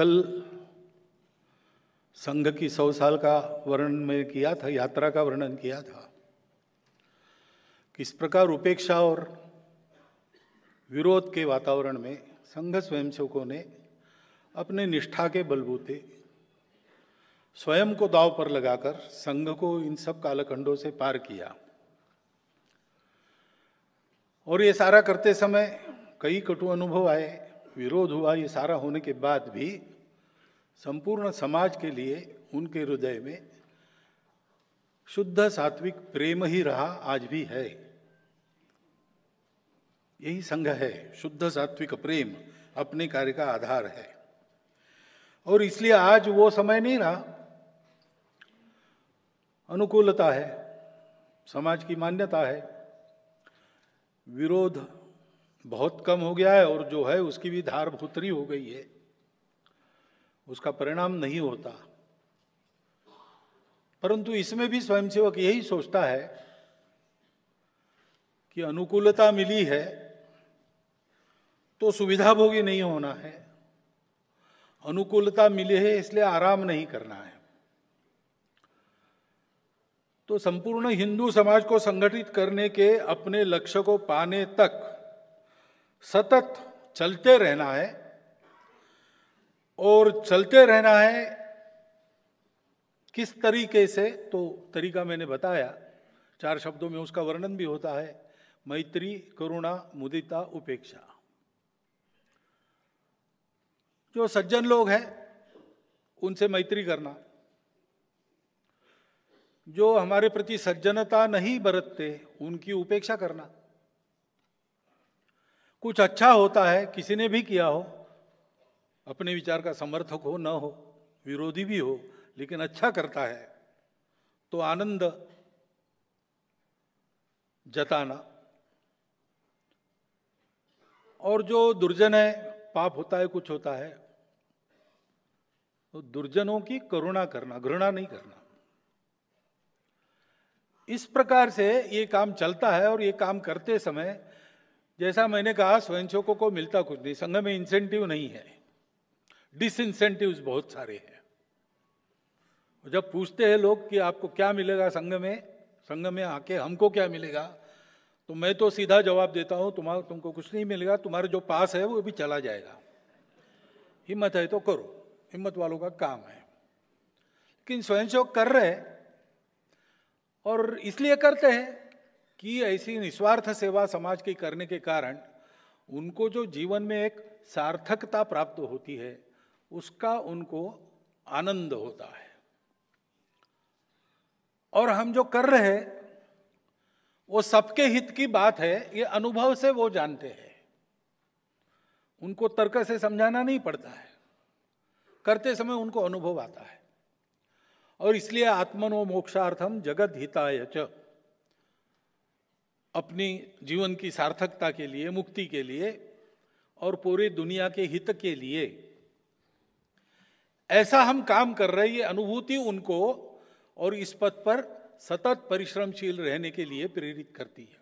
कल संघ की 100 साल का वर्णन में किया था, यात्रा का वर्णन किया था। किस प्रकार उपेक्षा और विरोध के वातावरण में संघ स्वयंसेवकों ने अपने निष्ठा के बलबूते स्वयं को दांव पर लगाकर संघ को इन सब कालखंडों से पार किया। और ये सारा करते समय कई कटु अनुभव आए, विरोध हुआ। ये सारा होने के बाद भी संपूर्ण समाज के लिए उनके हृदय में शुद्ध सात्विक प्रेम ही रहा, आज भी है। यही संघ है, शुद्ध सात्विक प्रेम अपने कार्य का आधार है। और इसलिए आज वो समय नहीं रहा, अनुकूलता है, समाज की मान्यता है, विरोध बहुत कम हो गया है और जो है उसकी भी धार भूतरी हो गई है, उसका परिणाम नहीं होता। परंतु इसमें भी स्वयंसेवक यही सोचता है कि अनुकूलता मिली है तो सुविधाभोगी नहीं होना है, अनुकूलता मिली है इसलिए आराम नहीं करना है। तो संपूर्ण हिंदू समाज को संगठित करने के अपने लक्ष्य को पाने तक सतत चलते रहना है। और चलते रहना है किस तरीके से, तो तरीका मैंने बताया, 4 शब्दों में उसका वर्णन भी होता है। मैत्री, करुणा, मुदिता, उपेक्षा। जो सज्जन लोग हैं उनसे मैत्री करना, जो हमारे प्रति सज्जनता नहीं बरतते उनकी उपेक्षा करना। कुछ अच्छा होता है, किसी ने भी किया हो, अपने विचार का समर्थक हो न हो, विरोधी भी हो, लेकिन अच्छा करता है तो आनंद जताना। और जो दुर्जन है, पाप होता है, कुछ होता है, तो दुर्जनों की करुणा करना, घृणा नहीं करना। इस प्रकार से ये काम चलता है। और ये काम करते समय जैसा मैंने कहा, स्वयंसेवकों को मिलता कुछ नहीं, संघ में इंसेंटिव नहीं है, डिसइंसेंटिव्स बहुत सारे हैं। जब पूछते हैं लोग कि आपको क्या मिलेगा संघ में आके हमको क्या मिलेगा, तो मैं तो सीधा जवाब देता हूं, तुमको कुछ नहीं मिलेगा, तुम्हारे जो पास है वो भी चला जाएगा। हिम्मत है तो करो, हिम्मत वालों का काम है। लेकिन स्वयंसेवक कर रहे हैं, और इसलिए करते हैं कि ऐसी निस्वार्थ सेवा समाज की करने के कारण उनको जो जीवन में एक सार्थकता प्राप्त होती है, उसका उनको आनंद होता है। और हम जो कर रहे हैं वो सबके हित की बात है, ये अनुभव से वो जानते हैं, उनको तर्क से समझाना नहीं पड़ता है, करते समय उनको अनुभव आता है। और इसलिए आत्मनो मोक्षार्थम जगत हिताय च, अपनी जीवन की सार्थकता के लिए, मुक्ति के लिए और पूरी दुनिया के हित के लिए ऐसा हम काम कर रहे हैं, ये अनुभूति उनको और इस पथ पर सतत परिश्रमशील रहने के लिए प्रेरित करती है।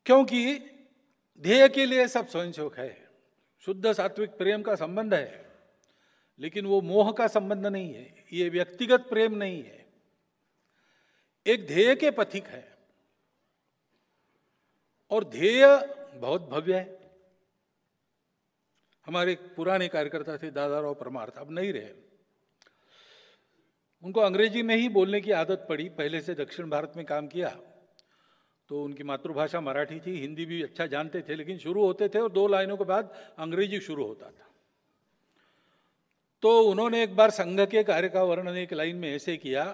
क्योंकि ध्येय के लिए सब स्वयंसेवक है, शुद्ध सात्विक प्रेम का संबंध है, लेकिन वो मोह का संबंध नहीं है, ये व्यक्तिगत प्रेम नहीं है, एक ध्येय के पथिक है। और ध्येय बहुत भव्य है। हमारे पुराने कार्यकर्ता थे दादाराव परमार्थ, अब नहीं रहे। उनको अंग्रेजी में ही बोलने की आदत पड़ी, पहले से दक्षिण भारत में काम किया तो उनकी मातृभाषा मराठी थी, हिंदी भी अच्छा जानते थे, लेकिन शुरू होते थे और 2 लाइनों के बाद अंग्रेजी शुरू होता था। तो उन्होंने एक बार संघ के कार्य का वर्णन एक लाइन में ऐसे किया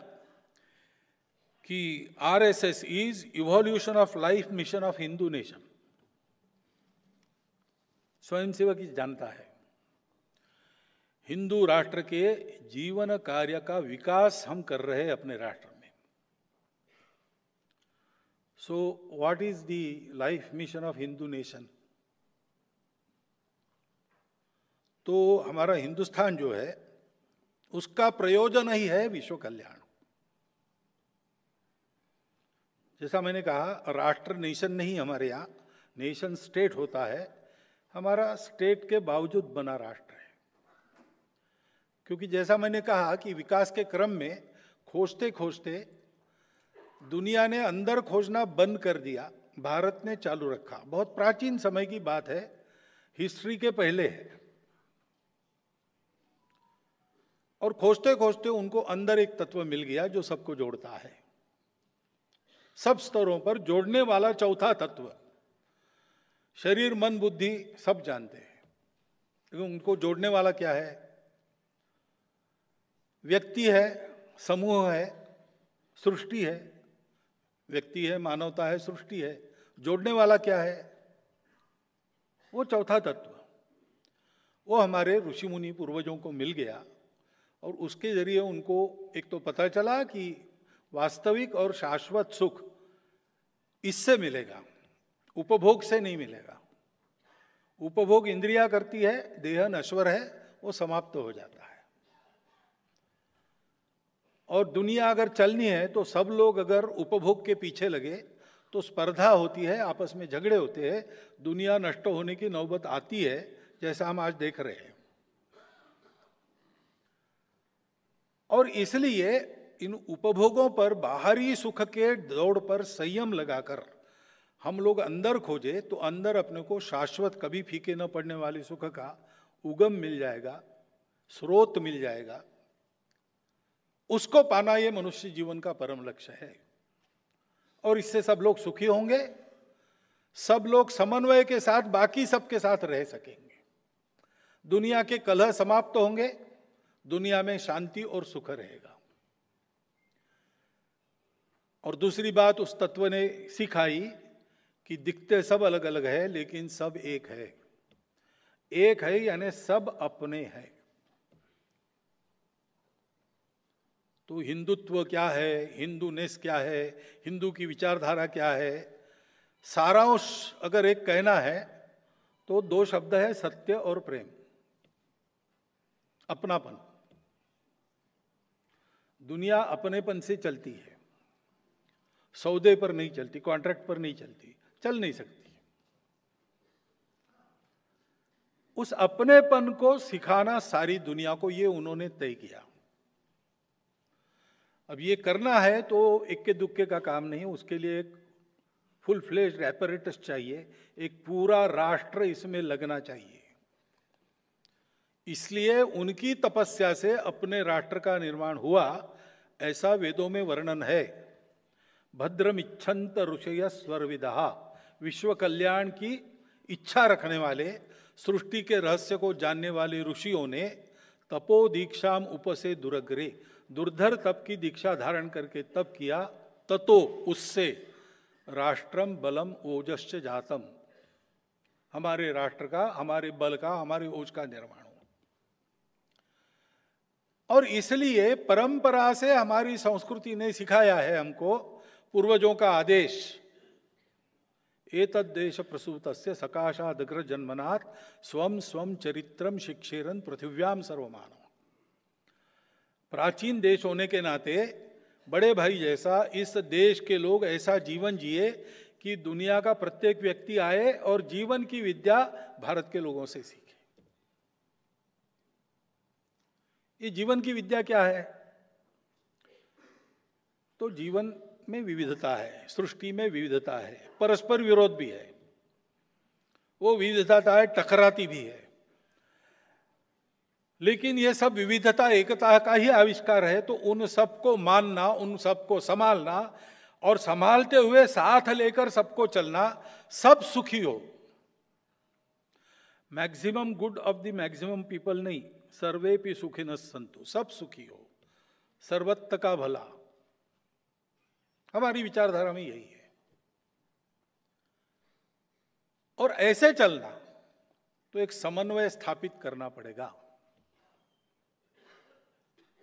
कि RSS is evolution of life mission of Hindu nation. स्वयंसेवक जानता है हिंदू राष्ट्र के जीवन कार्य का विकास हम कर रहे हैं अपने राष्ट्र में। So what is the life mission of Hindu nation? तो हमारा हिंदुस्तान जो है उसका प्रयोजन ही है विश्व कल्याण। जैसा मैंने कहा, राष्ट्र नेशन नहीं, हमारे यहाँ नेशन स्टेट होता है, हमारा स्टेट के बावजूद बना राष्ट्र है। क्योंकि जैसा मैंने कहा कि विकास के क्रम में खोजते खोजते दुनिया ने अंदर खोजना बंद कर दिया, भारत ने चालू रखा। बहुत प्राचीन समय की बात है, हिस्ट्री के पहले है। और खोजते खोजते उनको अंदर एक तत्व मिल गया जो सबको जोड़ता है, सब स्तरों पर जोड़ने वाला चौथा तत्व। शरीर मन बुद्धि सब जानते हैं, लेकिन उनको जोड़ने वाला क्या है? व्यक्ति है, समूह है, सृष्टि है। व्यक्ति है, मानवता है, सृष्टि है। जोड़ने वाला क्या है? वो चौथा तत्व। वो हमारे ऋषि मुनि पूर्वजों को मिल गया और उसके जरिए उनको एक तो पता चला कि वास्तविक और शाश्वत सुख इससे मिलेगा, उपभोग से नहीं मिलेगा। उपभोग इंद्रिया करती है, देह नश्वर है, वो समाप्त हो जाता है। और दुनिया अगर चलनी है तो सब लोग अगर उपभोग के पीछे लगे तो स्पर्धा होती है, आपस में झगड़े होते हैं, दुनिया नष्ट होने की नौबत आती है, जैसा हम आज देख रहे हैं। और इसलिए इन उपभोगों पर, बाहरी सुख के दौड़ पर संयम लगाकर हम लोग अंदर खोजे तो अंदर अपने को शाश्वत, कभी फीके न पड़ने वाले सुख का उगम मिल जाएगा, स्रोत मिल जाएगा। उसको पाना ये मनुष्य जीवन का परम लक्ष्य है। और इससे सब लोग सुखी होंगे, सब लोग समन्वय के साथ बाकी सबके साथ रह सकेंगे। दुनिया के कलह समाप्त होंगे, दुनिया में शांति और सुख रहेगा। और दूसरी बात उस तत्व ने सिखाई कि दिखते सब अलग अलग है, लेकिन सब एक है। एक है यानी सब अपने हैं। तो हिंदुत्व क्या है, हिंदूनेस क्या है, हिंदू की विचारधारा क्या है, सारांश अगर एक कहना है तो दो शब्द है, सत्य और प्रेम, अपनापन। दुनिया अपनेपन से चलती है, सौदे पर नहीं चलती, कॉन्ट्रैक्ट पर नहीं चलती, चल नहीं सकती। उस अपनेपन को सिखाना सारी दुनिया को, ये उन्होंने तय किया। अब ये करना है तो इक्के दुक्के का काम नहीं, उसके लिए एक फुल फ्लेज्ड एपरेटस चाहिए, एक पूरा राष्ट्र इसमें लगना चाहिए। इसलिए उनकी तपस्या से अपने राष्ट्र का निर्माण हुआ, ऐसा वेदों में वर्णन है। भद्रमिच्छन्त ऋषय स्वरविदहा, विश्व कल्याण की इच्छा रखने वाले, सृष्टि के रहस्य को जानने वाले ऋषियों ने तपो दीक्षाम उपसे दुरग्रे, दुर्धर तप की दीक्षा धारण करके तप किया, ततो उससे राष्ट्रम बलम ओजश्च जातम, हमारे राष्ट्र का, हमारे बल का, हमारे ओज का निर्माण हो। और इसलिए परंपरा से हमारी संस्कृति ने सिखाया है हमको, पूर्वजों का आदेश, एतद् देश प्रसूतस्य सकाशादग्र जन्मनात् स्वम स्वम चरित्रम शिक्षेरन पृथिव्याम सर्वमानव। प्राचीन देश होने के नाते बड़े भाई जैसा इस देश के लोग ऐसा जीवन जिए कि दुनिया का प्रत्येक व्यक्ति आए और जीवन की विद्या भारत के लोगों से सीखे। ये जीवन की विद्या क्या है? तो जीवन में विविधता है, सृष्टि में विविधता है, परस्पर विरोध भी है, वो विविधता है, टकराती भी है। लेकिन ये सब विविधता एकता का ही आविष्कार है, तो उन सबको मानना, उन सबको संभालना और संभालते हुए साथ लेकर सबको चलना, सब सुखी हो। Maximum good of the maximum people नहीं, सर्वे भी सुखिनः सन्तु, सब सुखी हो, सर्वत्र का भला। हमारी विचारधारा में यही है। और ऐसे चलना तो एक समन्वय स्थापित करना पड़ेगा।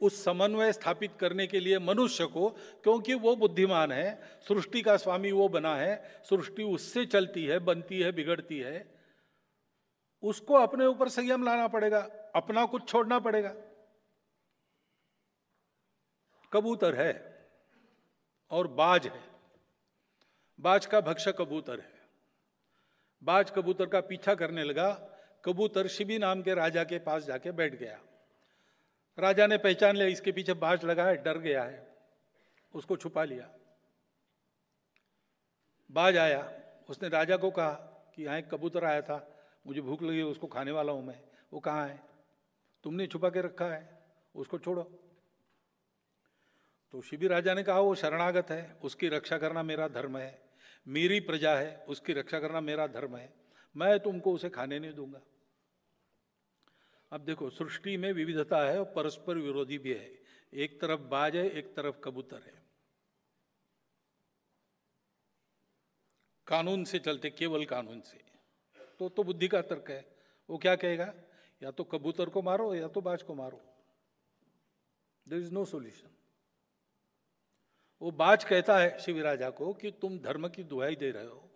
उस समन्वय स्थापित करने के लिए मनुष्य को, क्योंकि वो बुद्धिमान है, सृष्टि का स्वामी वो बना है, सृष्टि उससे चलती है, बनती है, बिगड़ती है, उसको अपने ऊपर संयम लाना पड़ेगा, अपना कुछ छोड़ना पड़ेगा। कबूतर है और बाज है, बाज का भक्ष्य कबूतर है। बाज कबूतर का पीछा करने लगा। कबूतर शिबी नाम के राजा के पास जाके बैठ गया। राजा ने पहचान लिया इसके पीछे बाज लगा है, डर गया है, उसको छुपा लिया। बाज आया, उसने राजा को कहा कि यहाँ एक कबूतर आया था, मुझे भूख लगी, उसको खाने वाला हूं मैं। वो कहाँ है? तुमने छुपा के रखा है, उसको छोड़ो। तो शिबी राजा ने कहा वो शरणागत है, उसकी रक्षा करना मेरा धर्म है, मेरी प्रजा है, उसकी रक्षा करना मेरा धर्म है, मैं तुमको उसे खाने नहीं दूंगा। अब देखो, सृष्टि में विविधता है और परस्पर विरोधी भी है। एक तरफ बाज है, एक तरफ कबूतर है। कानून से चलते, केवल कानून से, तो बुद्धि का तर्क है। वो क्या कहेगा? या तो कबूतर को मारो या तो बाज को मारो, देयर इज नो सॉल्यूशन। वो बाज कहता है शिवी राजा को कि तुम धर्म की दुहाई दे रहे हो,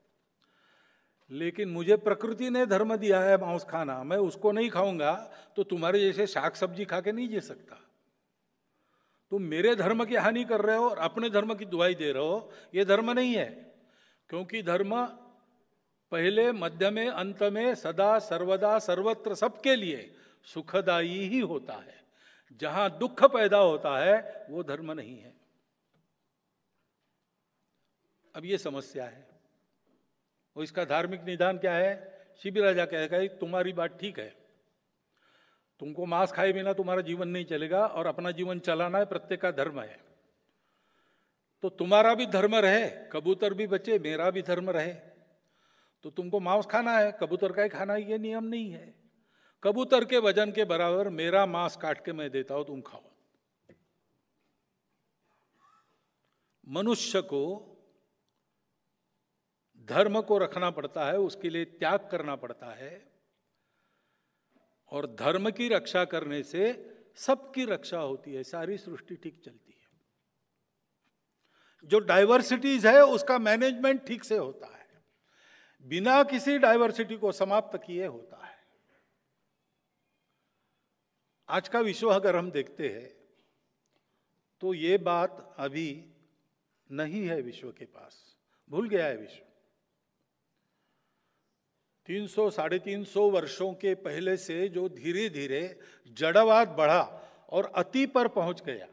लेकिन मुझे प्रकृति ने धर्म दिया है मांस खाना, मैं उसको नहीं खाऊंगा तो तुम्हारे जैसे शाक सब्जी खा के नहीं जी सकता। तुम मेरे धर्म की हानि कर रहे हो और अपने धर्म की दुहाई दे रहे हो, ये धर्म नहीं है। क्योंकि धर्म पहले, मध्य में, अंत में, सदा सर्वदा सर्वत्र सबके लिए सुखदायी ही होता है। जहां दुख पैदा होता है वो धर्म नहीं है। अब ये समस्या है और इसका धार्मिक निदान क्या है? शिबी राजा कहेगा तुम्हारी बात ठीक है, तुमको मांस खाए बिना तुम्हारा जीवन नहीं चलेगा और अपना जीवन चलाना है, प्रत्येक का धर्म है। तो तुम्हारा भी धर्म रहे, कबूतर भी बचे, मेरा भी धर्म रहे। तो तुमको मांस खाना है, कबूतर का ही खाना है, ये नियम नहीं है। कबूतर के वजन के बराबर मेरा मांस काट के मैं देता हूं, तुम खाओ। मनुष्य को धर्म को रखना पड़ता है, उसके लिए त्याग करना पड़ता है, और धर्म की रक्षा करने से सबकी रक्षा होती है, सारी सृष्टि ठीक चलती है। जो डाइवर्सिटीज है उसका मैनेजमेंट ठीक से होता है, बिना किसी डाइवर्सिटी को समाप्त किए होता है। आज का विश्व अगर हम देखते हैं तो ये बात अभी नहीं है विश्व के पास, भूल गया है विश्व। 300 साढ़े 300 वर्षों के पहले से जो धीरे धीरे जड़वाद बढ़ा और अति पर पहुंच गया,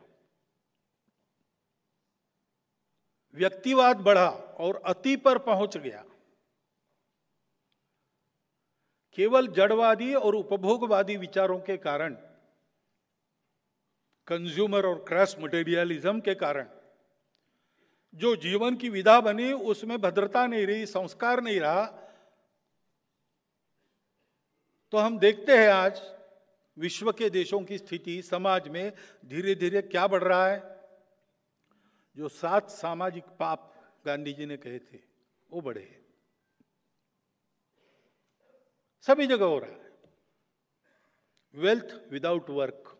व्यक्तिवाद बढ़ा और अति पर पहुंच गया, केवल जड़वादी और उपभोगवादी विचारों के कारण, कंज्यूमर और क्रैश मटेरियलिज्म के कारण जो जीवन की विधा बनी उसमें भद्रता नहीं रही, संस्कार नहीं रहा। तो हम देखते हैं आज विश्व के देशों की स्थिति, समाज में धीरे धीरे क्या बढ़ रहा है। जो 7 सामाजिक पाप गांधी जी ने कहे थे वो बढ़े हैं, सभी जगह हो रहा है। Wealth without work,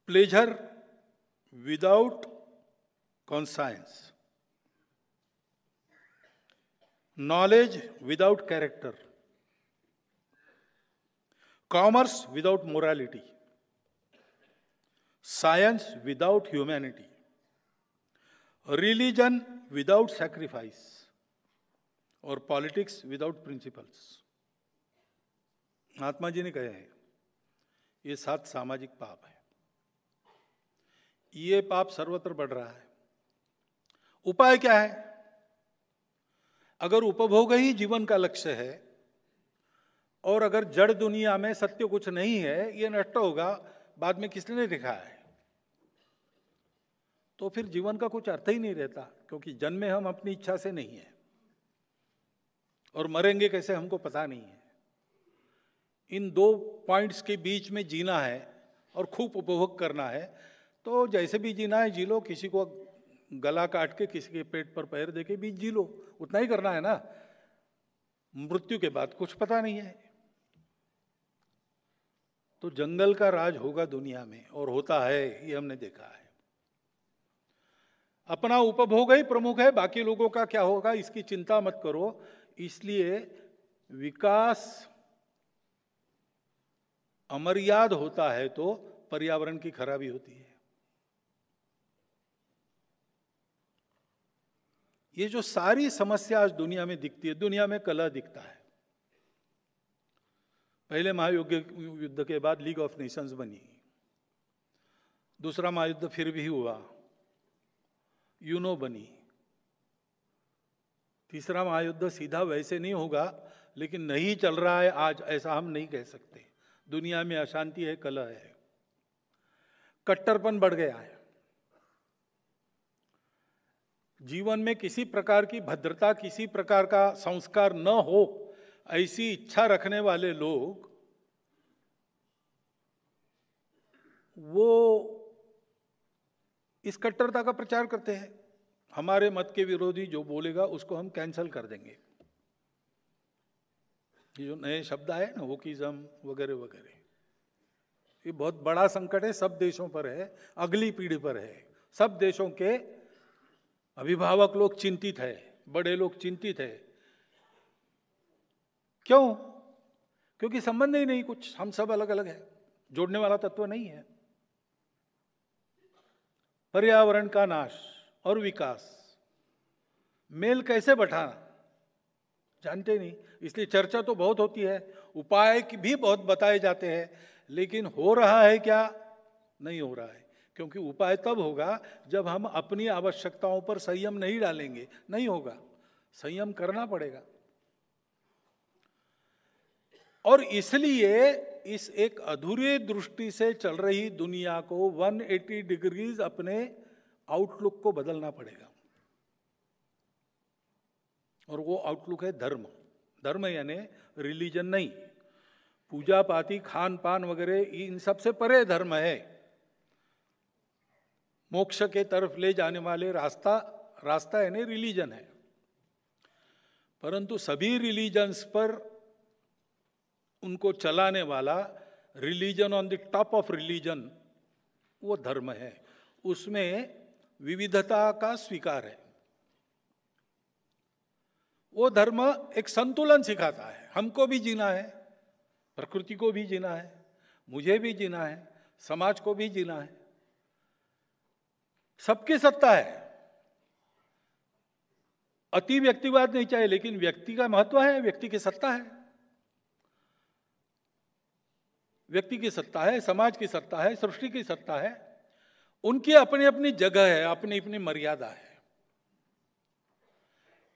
pleasure without conscience, knowledge without character, commerce without morality, science without humanity, religion without sacrifice, और politics without principles. Mahatma ji ने कहे हैं ये 7 सामाजिक पाप है। ये पाप सर्वत्र बढ़ रहा है। उपाय क्या है? अगर उपभोग ही जीवन का लक्ष्य है और अगर जड़ दुनिया में सत्य कुछ नहीं है, ये नष्ट होगा, बाद में किसने देखा है, तो फिर जीवन का कुछ अर्थ ही नहीं रहता। क्योंकि जन्मे हम अपनी इच्छा से नहीं है और मरेंगे कैसे हमको पता नहीं है। इन 2 पॉइंट्स के बीच में जीना है और खूब उपभोग करना है, तो जैसे भी जीना है जी लो। किसी को गला काट के किसी के पेट पर पैर देके भी जी लो, उतना ही करना है ना। मृत्यु के बाद कुछ पता नहीं है। तो जंगल का राज होगा दुनिया में, और होता है, ये हमने देखा है। अपना उपभोग ही प्रमुख है, बाकी लोगों का क्या होगा इसकी चिंता मत करो। इसलिए विकास अमर्याद होता है तो पर्यावरण की खराबी होती है। ये जो सारी समस्या आज दुनिया में दिखती है, दुनिया में कलह दिखता है। पहले महायुद्ध के बाद लीग ऑफ नेशंस बनी, दूसरा महायुद्ध फिर भी हुआ, यूनो बनी, तीसरा महायुद्ध सीधा वैसे नहीं होगा, लेकिन नहीं चल रहा है आज, ऐसा हम नहीं कह सकते। दुनिया में अशांति है, कलह है, कट्टरपन बढ़ गया है। जीवन में किसी प्रकार की भद्रता, किसी प्रकार का संस्कार न हो, ऐसी इच्छा रखने वाले लोग वो इस कट्टरता का प्रचार करते हैं। हमारे मत के विरोधी जो बोलेगा उसको हम कैंसल कर देंगे। ये जो नए शब्द आए ना, वोकिज्म वगैरह वगैरह, ये बहुत बड़ा संकट है, सब देशों पर है, अगली पीढ़ी पर है। सब देशों के अभिभावक लोग चिंतित है, बड़े लोग चिंतित है। क्यों? क्योंकि संबंध ही नहीं कुछ, हम सब अलग अलग है, जोड़ने वाला तत्व नहीं है। पर्यावरण का नाश और विकास, मेल कैसे बढ़ाना जानते नहीं, इसलिए चर्चा तो बहुत होती है, उपाय भी बहुत बताए जाते हैं, लेकिन हो रहा है क्या? नहीं हो रहा है। क्योंकि उपाय तब होगा जब हम अपनी आवश्यकताओं पर संयम नहीं डालेंगे, नहीं होगा, संयम करना पड़ेगा। और इसलिए इस एक अधूरी दृष्टि से चल रही दुनिया को 180 डिग्रीज अपने आउटलुक को बदलना पड़ेगा। और वो आउटलुक है धर्म। धर्म यानी रिलीजन नहीं, पूजा पाती, खान पान वगैरह, इन सब से परे धर्म है। मोक्ष के तरफ ले जाने वाले रास्ता यानी रिलीजन है। परंतु सभी रिलीजन्स पर उनको चलाने वाला, religion on the top of religion, वो धर्म है। उसमें विविधता का स्वीकार है। वो धर्म एक संतुलन सिखाता है। हमको भी जीना है, प्रकृति को भी जीना है, मुझे भी जीना है, समाज को भी जीना है। सबकी सत्ता है, अति व्यक्तिवाद नहीं चाहिए, लेकिन व्यक्ति का महत्व है, व्यक्ति की सत्ता है, व्यक्ति की सत्ता है, समाज की सत्ता है, सृष्टि की सत्ता है। उनकी अपनी अपनी जगह है, अपनी अपनी मर्यादा है।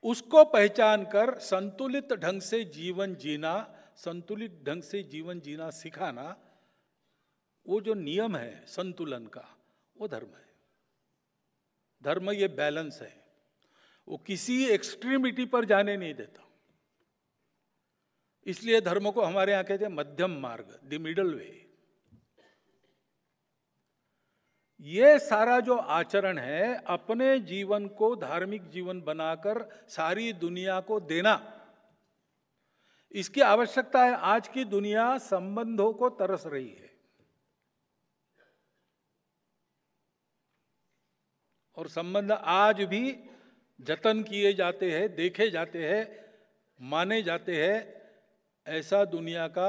उसको पहचान कर संतुलित ढंग से जीवन जीना, संतुलित ढंग से जीवन जीना सिखाना, वो जो नियम है संतुलन का, वो धर्म है। धर्म ये बैलेंस है, वो किसी एक्सट्रीमिटी पर जाने नहीं देता। इसलिए धर्म को हमारे यहां कहते हैं मध्यम मार्ग, द मिडल वे। ये सारा जो आचरण है, अपने जीवन को धार्मिक जीवन बनाकर सारी दुनिया को देना, इसकी आवश्यकता है। आज की दुनिया संबंधों को तरस रही है, और संबंध आज भी जतन किए जाते हैं, देखे जाते हैं, माने जाते हैं। ऐसा दुनिया का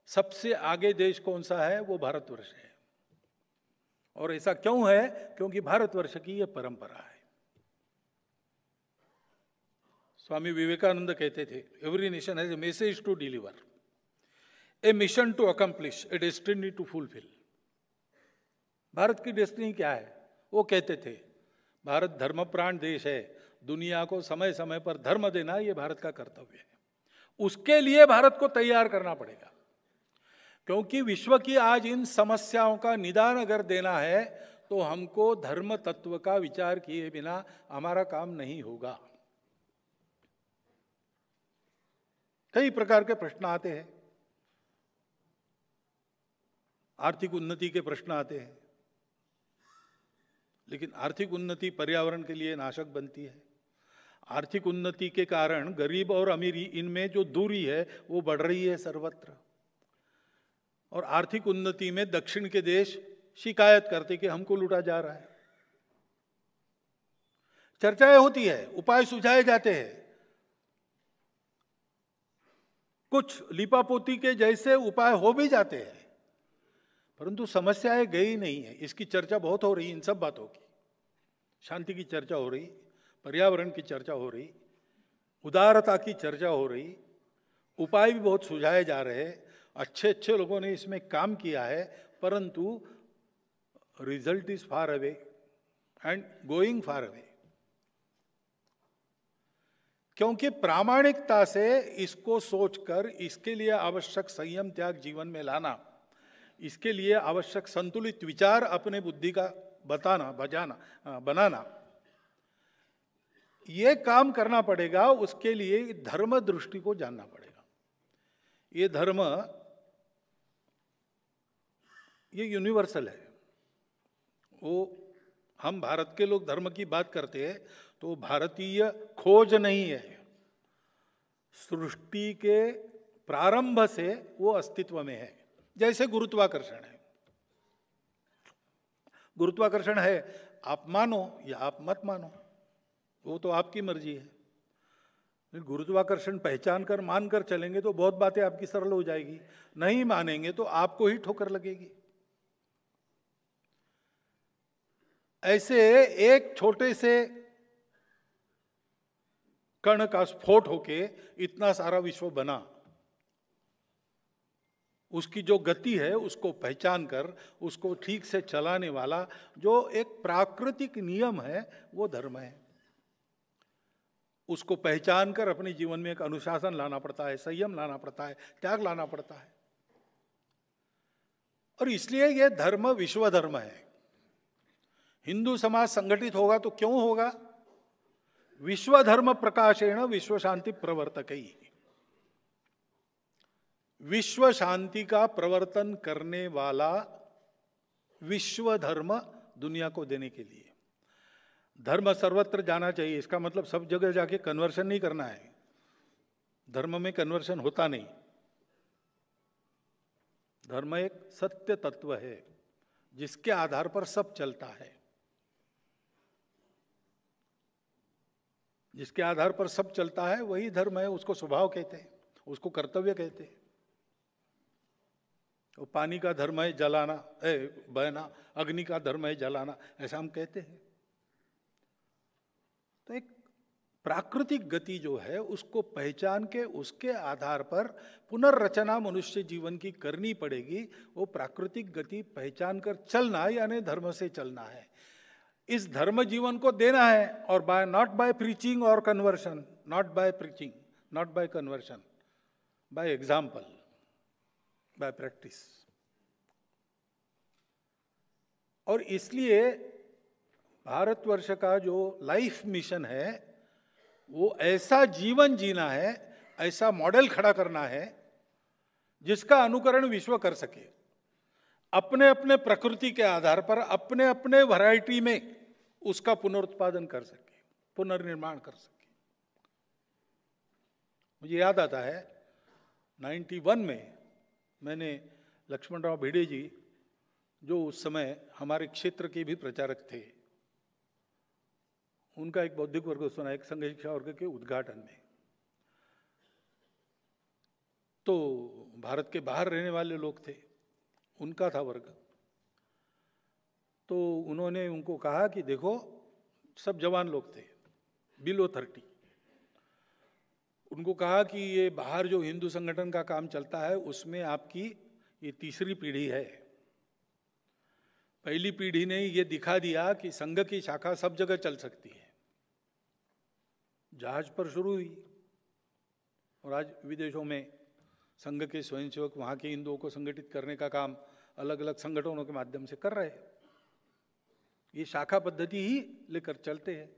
सबसे आगे देश कौन सा है? वो भारतवर्ष है। और ऐसा क्यों है? क्योंकि भारतवर्ष की यह परंपरा है। स्वामी विवेकानंद कहते थे, every nation has a message to deliver, a mission to accomplish, a destiny to fulfil. Bharat की डेस्टिनी क्या है? वो कहते थे, भारत धर्मप्राण देश है, दुनिया को समय समय पर धर्म देना ये भारत का कर्तव्य है। उसके लिए भारत को तैयार करना पड़ेगा, क्योंकि विश्व की आज इन समस्याओं का निदान अगर देना है तो हमको धर्म तत्व का विचार किए बिना हमारा काम नहीं होगा। कई प्रकार के प्रश्न आते हैं, आर्थिक उन्नति के प्रश्न आते हैं, लेकिन आर्थिक उन्नति पर्यावरण के लिए नाशक बनती है। आर्थिक उन्नति के कारण गरीब और अमीरी, इनमें जो दूरी है वो बढ़ रही है सर्वत्र। और आर्थिक उन्नति में दक्षिण के देश शिकायत करते कि हमको लूटा जा रहा है। चर्चाएं होती है, उपाय सुझाए जाते हैं, कुछ लिपापोती के जैसे उपाय हो भी जाते हैं, परंतु समस्याएं गई नहीं है। इसकी चर्चा बहुत हो रही, इन सब बातों की, शांति की चर्चा हो रही, पर्यावरण की चर्चा हो रही, उदारता की चर्चा हो रही, उपाय भी बहुत सुझाए जा रहे, अच्छे अच्छे लोगों ने इसमें काम किया है, परंतु result is far away and going far away. क्योंकि प्रामाणिकता से इसको सोचकर इसके लिए आवश्यक संयम त्याग जीवन में लाना, इसके लिए आवश्यक संतुलित विचार अपने बुद्धि का बनाना, ये काम करना पड़ेगा। उसके लिए धर्म दृष्टि को जानना पड़ेगा। ये धर्म, ये यूनिवर्सल है। वो हम भारत के लोग धर्म की बात करते हैं तो भारतीय खोज नहीं है, सृष्टि के प्रारंभ से वो अस्तित्व में है। जैसे गुरुत्वाकर्षण है, गुरुत्वाकर्षण है, आप मानो या आप मत मानो, वो तो आपकी मर्जी है। गुरुत्वाकर्षण पहचान कर मानकर चलेंगे तो बहुत बातें आपकी सरल हो जाएगी, नहीं मानेंगे तो आपको ही ठोकर लगेगी। ऐसे एक छोटे से कण का स्फोट होके इतना सारा विश्व बना। उसकी जो गति है उसको पहचान कर उसको ठीक से चलाने वाला जो एक प्राकृतिक नियम है वो धर्म है। उसको पहचान कर अपने जीवन में एक अनुशासन लाना पड़ता है, संयम लाना पड़ता है, त्याग लाना पड़ता है। और इसलिए यह धर्म विश्व धर्म है। हिंदू समाज संगठित होगा तो क्यों होगा? विश्व धर्म प्रकाशेण विश्व शांति प्रवर्तकई। विश्व शांति का प्रवर्तन करने वाला विश्व धर्म दुनिया को देने के लिए। धर्म सर्वत्र जाना चाहिए, इसका मतलब सब जगह जाके कन्वर्शन नहीं करना है। धर्म में कन्वर्शन होता नहीं। धर्म एक सत्य तत्व है जिसके आधार पर सब चलता है, जिसके आधार पर सब चलता है वही धर्म है। उसको स्वभाव कहते हैं, उसको कर्तव्य कहते हैं। वो पानी का धर्म है जलाना, बहना, अग्नि का धर्म है जलाना, ऐसा हम कहते हैं। तो एक प्राकृतिक गति जो है उसको पहचान के उसके आधार पर पुनर्रचना मनुष्य जीवन की करनी पड़ेगी। वो प्राकृतिक गति पहचान कर चलना यानी धर्म से चलना है। इस धर्म जीवन को देना है, और बाय नॉट बाय प्रीचिंग और conversion, not by preaching, not by conversion, by example, by practice. और इसलिए भारतवर्ष का जो लाइफ मिशन है वो ऐसा जीवन जीना है, ऐसा मॉडल खड़ा करना है जिसका अनुकरण विश्व कर सके, अपने अपने प्रकृति के आधार पर अपने अपने वैरायटी में उसका पुनरुत्पादन कर सके, पुनर्निर्माण कर सके। मुझे याद आता है 91 में मैंने लक्ष्मणराव भिड़े जी, जो उस समय हमारे क्षेत्र के भी प्रचारक थे, उनका एक बौद्धिक वर्ग सुना, एक संघ शिक्षा वर्ग के उद्घाटन में। तो भारत के बाहर रहने वाले लोग थे, उनका था वर्ग। तो उन्होंने उनको कहा कि देखो, सब जवान लोग थे, बिलो 30। उनको कहा कि ये बाहर जो हिंदू संगठन का काम चलता है उसमें आपकी ये तीसरी पीढ़ी है। पहली पीढ़ी ने ये दिखा दिया कि संघ की शाखा सब जगह चल सकती है, जहाज पर शुरू हुई और आज विदेशों में संघ के स्वयंसेवक वहां के हिंदुओं को संगठित करने का काम अलग अलग संगठनों के माध्यम से कर रहे हैं। ये शाखा पद्धति ही लेकर चलते हैं,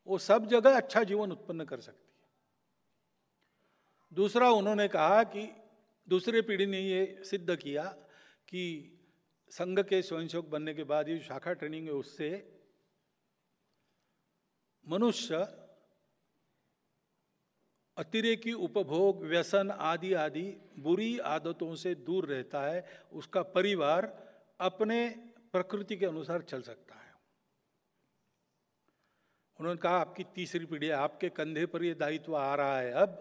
वो सब जगह अच्छा जीवन उत्पन्न कर सकती है। दूसरा, उन्होंने कहा कि दूसरे पीढ़ी ने ये सिद्ध किया कि संघ के स्वयंसेवक बनने के बाद ये शाखा ट्रेनिंग है उससे मनुष्य अतिरेकी उपभोग, व्यसन आदि आदि बुरी आदतों से दूर रहता है। उसका परिवार अपने प्रकृति के अनुसार चल सकता है। उन्होंने कहा आपकी तीसरी पीढ़ी, आपके कंधे पर यह दायित्व आ रहा है अब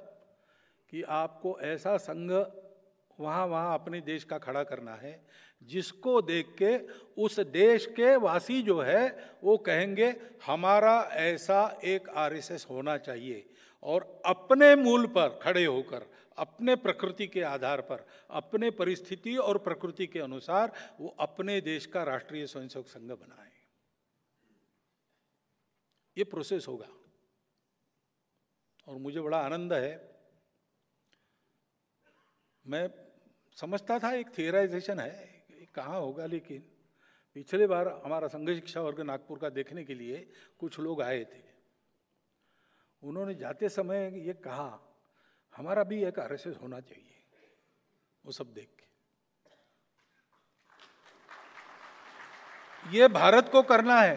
कि आपको ऐसा संघ वहां वहां अपने देश का खड़ा करना है, जिसको देख के उस देश के वासी जो है वो कहेंगे हमारा ऐसा एक आरएसएस होना चाहिए, और अपने मूल पर खड़े होकर, अपने प्रकृति के आधार पर, अपने परिस्थिति और प्रकृति के अनुसार वो अपने देश का राष्ट्रीय स्वयंसेवक संघ बनाए। ये प्रोसेस होगा और मुझे बड़ा आनंद है। मैं समझता था एक थियराइजेशन है, कहाँ होगा, लेकिन पिछले बार हमारा संघ शिक्षा वर्ग नागपुर का देखने के लिए कुछ लोग आए थे। उन्होंने जाते समय ये कहा हमारा भी एक आरएसएस होना चाहिए। वो सब देख के ये भारत को करना है,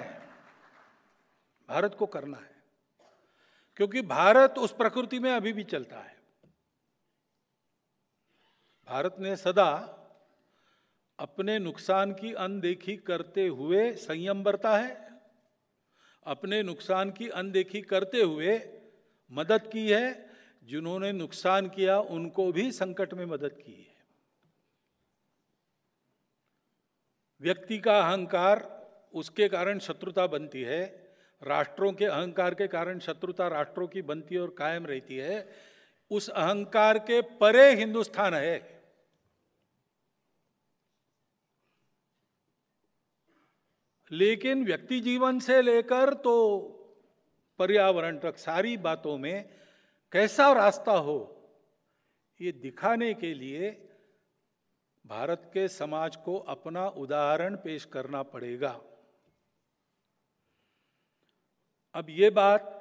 भारत को करना है, क्योंकि भारत उस प्रकृति में अभी भी चलता है। भारत ने सदा अपने नुकसान की अनदेखी करते हुए संयम बरता है, अपने नुकसान की अनदेखी करते हुए मदद की है, जिन्होंने नुकसान किया उनको भी संकट में मदद की है। व्यक्ति का अहंकार, उसके कारण शत्रुता बनती है, राष्ट्रों के अहंकार के कारण शत्रुता राष्ट्रों की बनती और कायम रहती है। उस अहंकार के परे हिंदुस्तान है। लेकिन व्यक्ति जीवन से लेकर तो पर्यावरण तक सारी बातों में कैसा रास्ता हो, ये दिखाने के लिए भारत के समाज को अपना उदाहरण पेश करना पड़ेगा। अब ये बात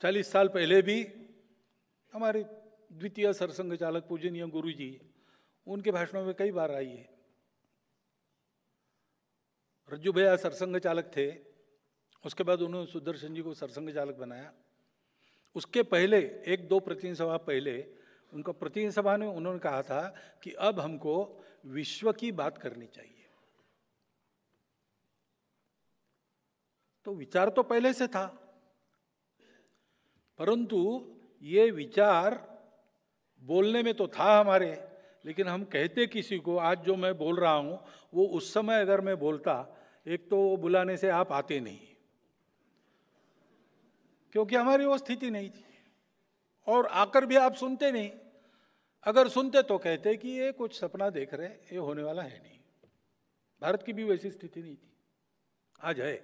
40 साल पहले भी हमारे द्वितीय सरसंघ चालक पूजनीय गुरु जी, उनके भाषणों में कई बार आई है। रज्जू भैया सरसंघ चालक थे, उसके बाद उन्होंने सुदर्शन जी को सरसंघ चालक बनाया। उसके पहले 1-2 प्रतिनिधि सभा पहले उनका प्रतिनिधि सभा ने उन्होंने कहा था कि अब हमको विश्व की बात करनी चाहिए। तो विचार तो पहले से था, परंतु ये विचार बोलने में तो था हमारे, लेकिन हम कहते किसी को, आज जो मैं बोल रहा हूं वो उस समय अगर मैं बोलता, एक तो वो बुलाने से आप आते नहीं, क्योंकि हमारी वो स्थिति नहीं थी, और आकर भी आप सुनते नहीं। अगर सुनते तो कहते कि ये कुछ सपना देख रहे, ये होने वाला है नहीं। भारत की भी वैसी स्थिति नहीं थी, आज है।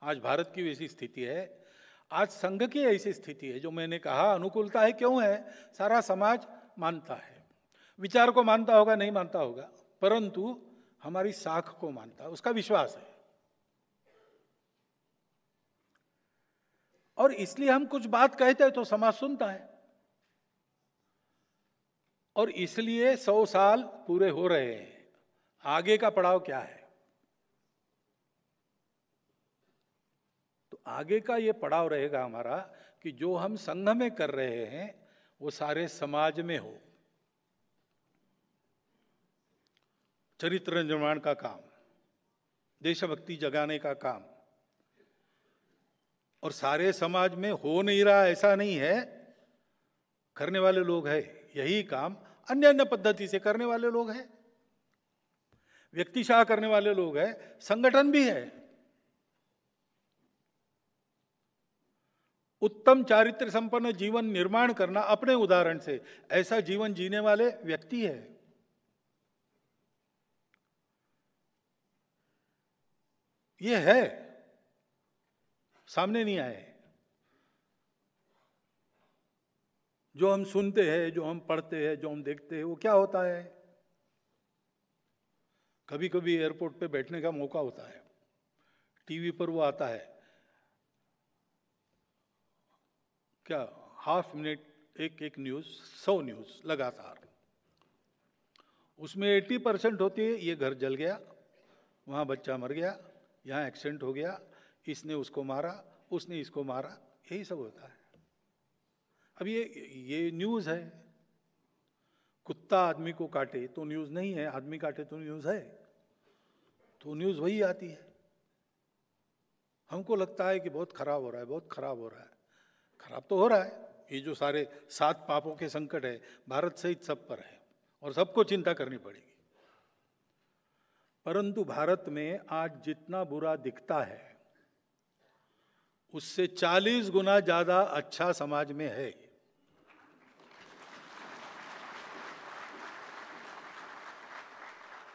आज भारत की वैसी स्थिति है, आज संघ की ऐसी स्थिति है। जो मैंने कहा अनुकूलता है, क्यों है? सारा समाज मानता है, विचार को मानता होगा, नहीं मानता होगा, परंतु हमारी साख को मानता है, उसका विश्वास है। और इसलिए हम कुछ बात कहते हैं तो समाज सुनता है, और इसलिए 100 साल पूरे हो रहे हैं। आगे का पड़ाव क्या है? तो आगे का ये पड़ाव रहेगा हमारा कि जो हम संघ में कर रहे हैं वो सारे समाज में हो। चरित्र निर्माण का काम, देशभक्ति जगाने का काम, और सारे समाज में हो नहीं रहा ऐसा नहीं है, करने वाले लोग हैं। यही काम अन्य अन्य पद्धति से करने वाले लोग हैं, व्यक्तिशाह करने वाले लोग हैं, संगठन भी है। उत्तम चारित्र संपन्न जीवन निर्माण करना अपने उदाहरण से, ऐसा जीवन जीने वाले व्यक्ति है। ये है, सामने नहीं आए। जो हम सुनते हैं, जो हम पढ़ते हैं, जो हम देखते हैं, वो क्या होता है? कभी कभी एयरपोर्ट पे बैठने का मौका होता है, टीवी पर वो आता है, क्या हाफ मिनट एक न्यूज, 100 न्यूज लगातार, उसमें 80% होती है ये घर जल गया, वहां बच्चा मर गया, यहाँ एक्सीडेंट हो गया, इसने उसको मारा, उसने इसको मारा, यही सब होता है। अब ये न्यूज है। कुत्ता आदमी को काटे तो न्यूज नहीं है, आदमी काटे तो न्यूज है, तो न्यूज वही आती है। हमको लगता है कि बहुत खराब हो रहा है, बहुत खराब हो रहा है। खराब तो हो रहा है, ये जो सारे 7 पापों के संकट है भारत सहित सब पर है और सबको चिंता करनी पड़ेगी। परंतु भारत में आज जितना बुरा दिखता है उससे 40 गुना ज्यादा अच्छा समाज में है।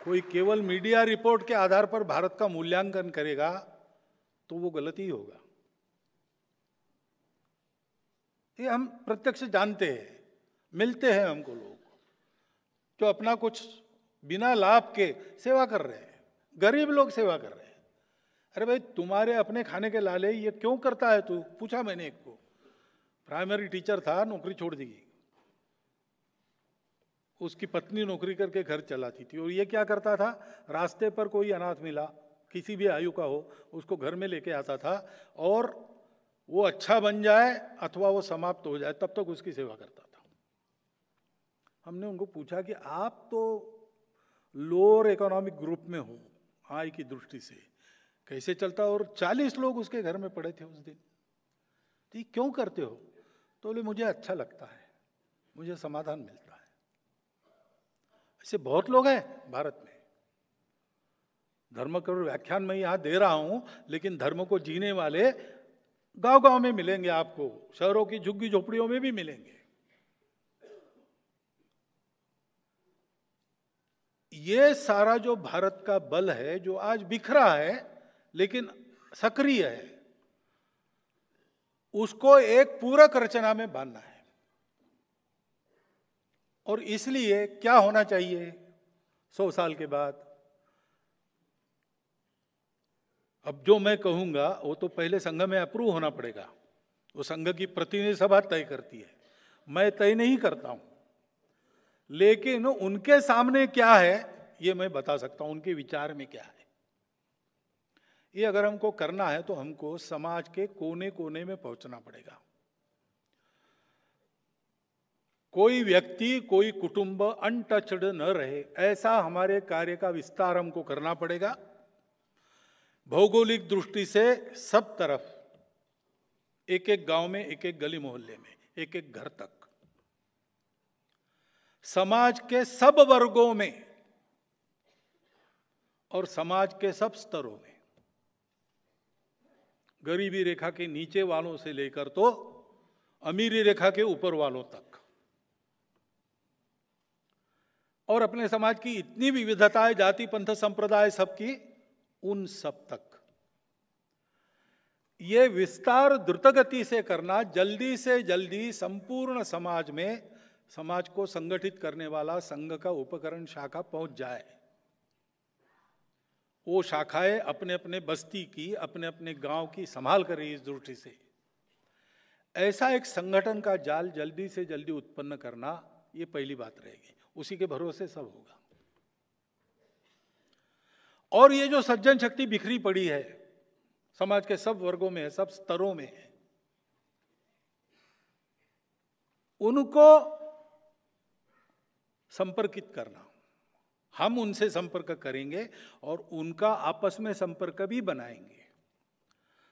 कोई केवल मीडिया रिपोर्ट के आधार पर भारत का मूल्यांकन करेगा तो वो गलत ही होगा। ये हम प्रत्यक्ष जानते हैं, मिलते हैं हमको लोग जो अपना कुछ बिना लाभ के सेवा कर रहे हैं, गरीब लोग सेवा कर रहे हैं। अरे भाई तुम्हारे अपने खाने के लाले ये क्यों करता है तू? पूछा मैंने एक को, प्राइमरी टीचर था, नौकरी छोड़ दी, उसकी पत्नी नौकरी करके घर चलाती थी और ये क्या करता था, रास्ते पर कोई अनाथ मिला किसी भी आयु का हो उसको घर में लेके आता था और वो अच्छा बन जाए अथवा वो समाप्त हो जाए तब तक उसकी सेवा करता था। हमने उनको पूछा कि आप तो लोअर इकोनॉमिक ग्रुप में हो, आय की दृष्टि से कैसे चलता? और 40 लोग उसके घर में पड़े थे उस दिन। तो क्यों करते हो? तो बोले मुझे अच्छा लगता है, मुझे समाधान मिलता है। ऐसे बहुत लोग हैं भारत में। धर्म का व्याख्यान मैं यहां दे रहा हूं, लेकिन धर्म को जीने वाले गांव गांव में मिलेंगे आपको, शहरों की झुग्गी झोपड़ियों में भी मिलेंगे। ये सारा जो भारत का बल है जो आज बिखरा है लेकिन सक्रिय है, उसको एक पूरक रचना में बांधना है। और इसलिए क्या होना चाहिए 100 साल के बाद? अब जो मैं कहूंगा वो तो पहले संघ में अप्रूव होना पड़ेगा, वो संघ की प्रतिनिधि सभा तय करती है, मैं तय नहीं करता हूं। लेकिन उनके सामने क्या है ये मैं बता सकता हूं, उनके विचार में क्या है। ये अगर हमको करना है तो हमको समाज के कोने कोने में पहुंचना पड़ेगा। कोई व्यक्ति, कोई कुटुंब अनटचड न रहे, ऐसा हमारे कार्य का विस्तार हमको करना पड़ेगा। भौगोलिक दृष्टि से सब तरफ, एक एक गांव में, एक एक गली मोहल्ले में, एक एक घर तक, समाज के सब वर्गों में और समाज के सब स्तरों में, गरीबी रेखा के नीचे वालों से लेकर तो अमीरी रेखा के ऊपर वालों तक, और अपने समाज की इतनी विविधताएं, जाति पंथ संप्रदाय सबकी, उन सब तक ये विस्तार द्रुतगति से करना, जल्दी से जल्दी संपूर्ण समाज में समाज को संगठित करने वाला संघ का उपकरण शाखा पहुंच जाए। वो शाखाएं अपने अपने बस्ती की, अपने अपने गांव की संभाल करे। इस दृष्टि से ऐसा एक संगठन का जाल जल्दी से जल्दी उत्पन्न करना, ये पहली बात रहेगी। उसी के भरोसे सब होगा। और ये जो सज्जन शक्ति बिखरी पड़ी है समाज के सब वर्गों में है, सब स्तरों में है, उनको संपर्कित करना, हम उनसे संपर्क करेंगे और उनका आपस में संपर्क भी बनाएंगे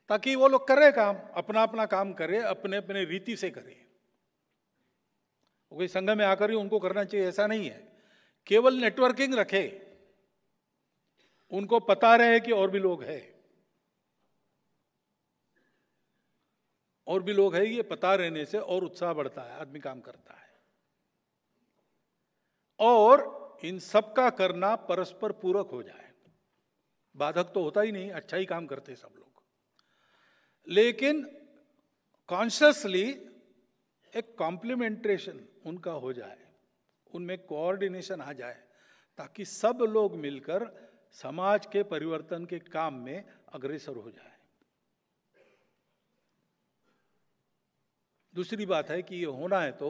ताकि वो लोग करें काम, अपना अपना काम करें, अपने अपने रीति से करें। कोई संघ में आकर ही उनको करना चाहिए ऐसा नहीं है। केवल नेटवर्किंग रखे, उनको पता रहे कि और भी लोग हैं, और भी लोग हैं, ये पता रहने से और उत्साह बढ़ता है, आदमी काम करता है। और इन सब का करना परस्पर पूरक हो जाए। बाधक तो होता ही नहीं, अच्छा ही काम करते सब लोग, लेकिन कॉन्शियसली एक कॉम्प्लीमेंटेशन उनका हो जाए, उनमें कोऑर्डिनेशन आ जाए, ताकि सब लोग मिलकर समाज के परिवर्तन के काम में अग्रसर हो जाए। दूसरी बात है कि ये होना है तो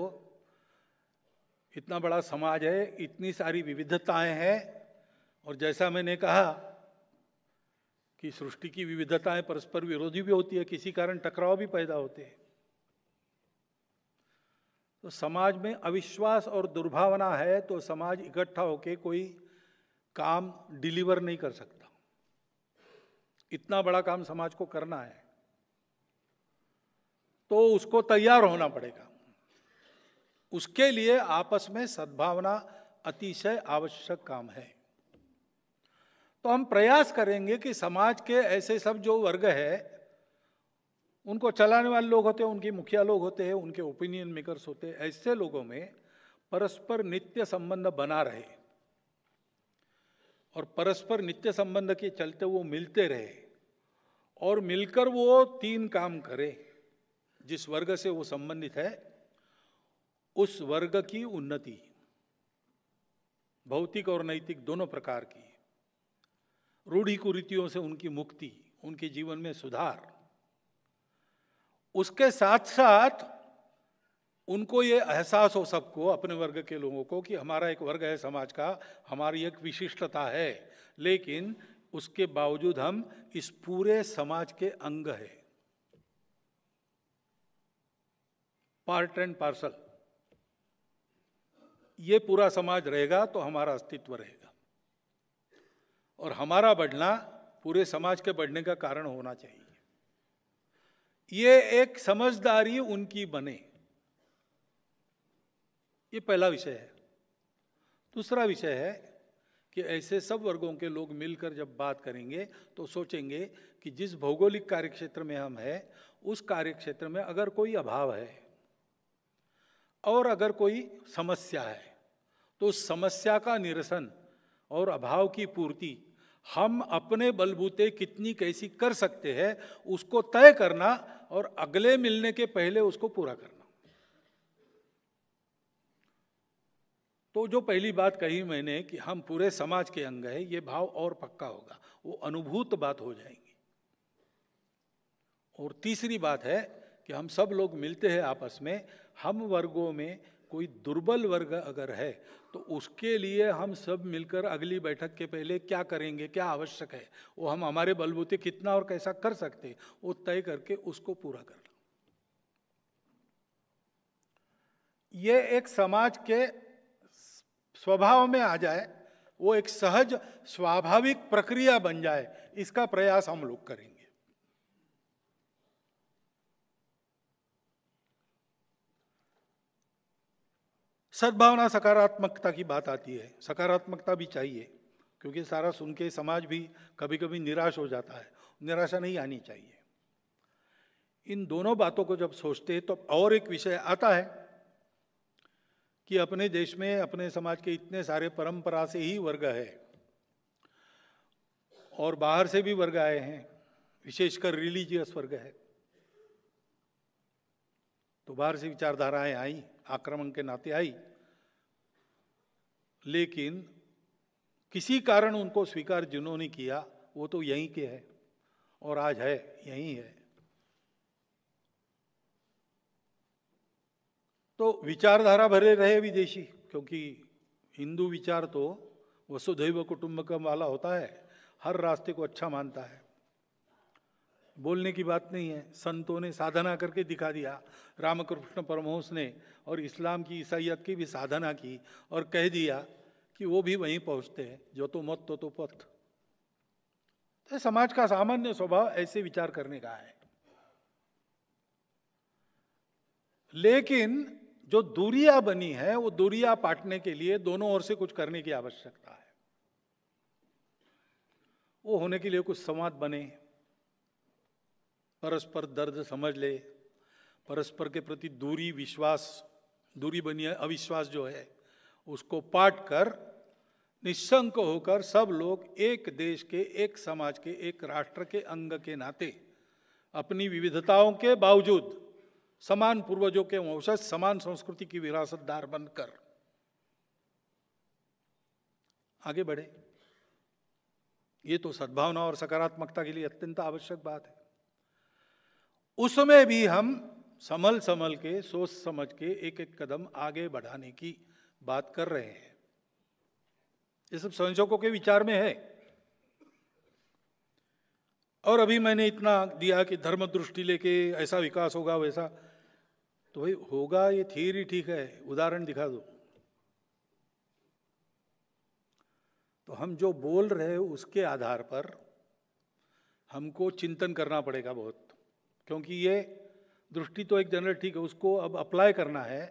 इतना बड़ा समाज है, इतनी सारी विविधताएं हैं, और जैसा मैंने कहा कि सृष्टि की विविधताएं परस्पर विरोधी भी होती है, किसी कारण टकराव भी पैदा होते हैं। तो समाज में अविश्वास और दुर्भावना है तो समाज इकट्ठा होकर कोई काम डिलीवर नहीं कर सकता। इतना बड़ा काम समाज को करना है तो उसको तैयार होना पड़ेगा। उसके लिए आपस में सद्भावना अतिशय आवश्यक काम है। तो हम प्रयास करेंगे कि समाज के ऐसे सब जो वर्ग है, उनको चलाने वाले लोग होते हैं, उनके मुखिया लोग होते हैं, उनके ओपिनियन मेकर्स होते हैं, ऐसे लोगों में परस्पर नित्य संबंध बना रहे और परस्पर नित्य संबंध के चलते वो मिलते रहे और मिलकर वो 3 काम करे। जिस वर्ग से वो संबंधित है उस वर्ग की उन्नति, भौतिक और नैतिक दोनों प्रकार की, रूढ़ि कुरीतियों से उनकी मुक्ति, उनके जीवन में सुधार, उसके साथ साथ उनको ये एहसास हो सबको, अपने वर्ग के लोगों को, कि हमारा एक वर्ग है समाज का, हमारी एक विशिष्टता है, लेकिन उसके बावजूद हम इस पूरे समाज के अंग है, पार्ट एंड पार्सल। ये पूरा समाज रहेगा तो हमारा अस्तित्व रहेगा और हमारा बढ़ना पूरे समाज के बढ़ने का कारण होना चाहिए। ये एक समझदारी उनकी बने, ये पहला विषय है। दूसरा विषय है कि ऐसे सब वर्गों के लोग मिलकर जब बात करेंगे तो सोचेंगे कि जिस भौगोलिक कार्यक्षेत्र में हम हैं उस कार्यक्षेत्र में अगर कोई अभाव है और अगर कोई समस्या है तो उस समस्या का निरसन और अभाव की पूर्ति हम अपने बलबूते कितनी कैसी कर सकते हैं उसको तय करना और अगले मिलने के पहले उसको पूरा करना। तो जो पहली बात कही मैंने कि हम पूरे समाज के अंग है, ये भाव और पक्का होगा, वो अनुभूत बात हो जाएंगी। और तीसरी बात है कि हम सब लोग मिलते हैं आपस में, हम वर्गों में कोई दुर्बल वर्ग अगर है तो उसके लिए हम सब मिलकर अगली बैठक के पहले क्या करेंगे, क्या आवश्यक है, वो हम हमारे बलबूते कितना और कैसा कर सकते, वो तय करके उसको पूरा करना। ये एक समाज के स्वभाव में आ जाए, वो एक सहज स्वाभाविक प्रक्रिया बन जाए, इसका प्रयास हम लोग करेंगे। सद्भावना सकारात्मकता की बात आती है, सकारात्मकता भी चाहिए क्योंकि सारा सुन के समाज भी कभी कभी निराश हो जाता है, निराशा नहीं आनी चाहिए। इन दोनों बातों को जब सोचते हैं तो और एक विषय आता है कि अपने देश में, अपने समाज के इतने सारे परंपरा से ही वर्ग है और बाहर से भी वर्ग आए हैं, विशेषकर रिलीजियस वर्ग है। तो बाहर से विचारधाराएं आई, आक्रमण के नाते आई, लेकिन किसी कारण उनको स्वीकार जिन्होंने किया वो तो यहीं के है और आज है, यहीं है। तो विचारधारा भरे रहे विदेशी, क्योंकि हिंदू विचार तो वसुधैव कुटुंबकम वाला होता है, हर रास्ते को अच्छा मानता है, बोलने की बात नहीं है। संतों ने साधना करके दिखा दिया, रामकृष्ण परमहंस ने और इस्लाम की, ईसाइयत की भी साधना की और कह दिया कि वो भी वहीं पहुंचते हैं, जो तो मत तो पथ। तो समाज का सामान्य स्वभाव ऐसे विचार करने का है। लेकिन जो दूरियां बनी है वो दूरियां पाटने के लिए दोनों ओर से कुछ करने की आवश्यकता है। वो होने के लिए कुछ संवाद बने, परस्पर दर्द समझ ले, परस्पर के प्रति दूरी, विश्वास, दूरी बनी है, अविश्वास जो है उसको पाट कर निशंक होकर सब लोग एक देश के, एक समाज के, एक राष्ट्र के अंग के नाते अपनी विविधताओं के बावजूद समान पूर्वजों के वंशज, समान संस्कृति की विरासतदार बनकर आगे बढ़े। ये तो सद्भावना और सकारात्मकता के लिए अत्यंत आवश्यक बात है। उसमें भी हम संभल संभल के, सोच समझ के एक एक कदम आगे बढ़ाने की बात कर रहे हैं। ये सब संशोधकों के विचार में है। और अभी मैंने इतना दिया कि धर्म दृष्टि लेके ऐसा विकास होगा, वैसा, तो भाई होगा, ये थियरी ठीक है, उदाहरण दिखा दो। तो हम जो बोल रहे हैं उसके आधार पर हमको चिंतन करना पड़ेगा बहुत, क्योंकि ये दृष्टि तो एक जनरल ठीक है, उसको अब अप्लाई करना है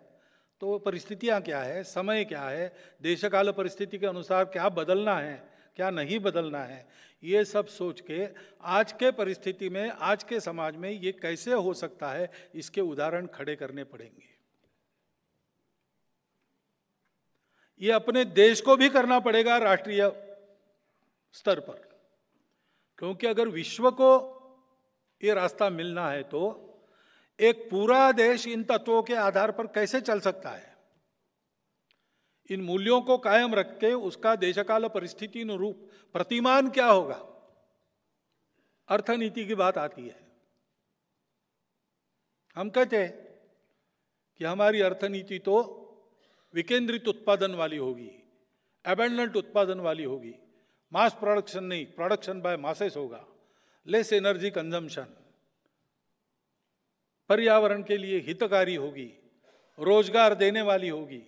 तो परिस्थितियां क्या है, समय क्या है, देशकाल परिस्थिति के अनुसार क्या बदलना है, क्या नहीं बदलना है, ये सब सोच के आज के परिस्थिति में, आज के समाज में ये कैसे हो सकता है, इसके उदाहरण खड़े करने पड़ेंगे। ये अपने देश को भी करना पड़ेगा राष्ट्रीय स्तर पर, क्योंकि अगर विश्व को ये रास्ता मिलना है तो एक पूरा देश इन तत्वों के आधार पर कैसे चल सकता है। इन मूल्यों को कायम रख के उसका देशकाल परिस्थिति अनुरूप प्रतिमान क्या होगा, अर्थनीति की बात आती है। हम कहते हैं कि हमारी अर्थनीति तो विकेंद्रित उत्पादन वाली होगी, एबंडेंट उत्पादन वाली होगी, मास प्रोडक्शन नहीं, प्रोडक्शन बाय मासेस होगा, लेस एनर्जी कंजम्पशन, पर्यावरण के लिए हितकारी होगी, रोजगार देने वाली होगी,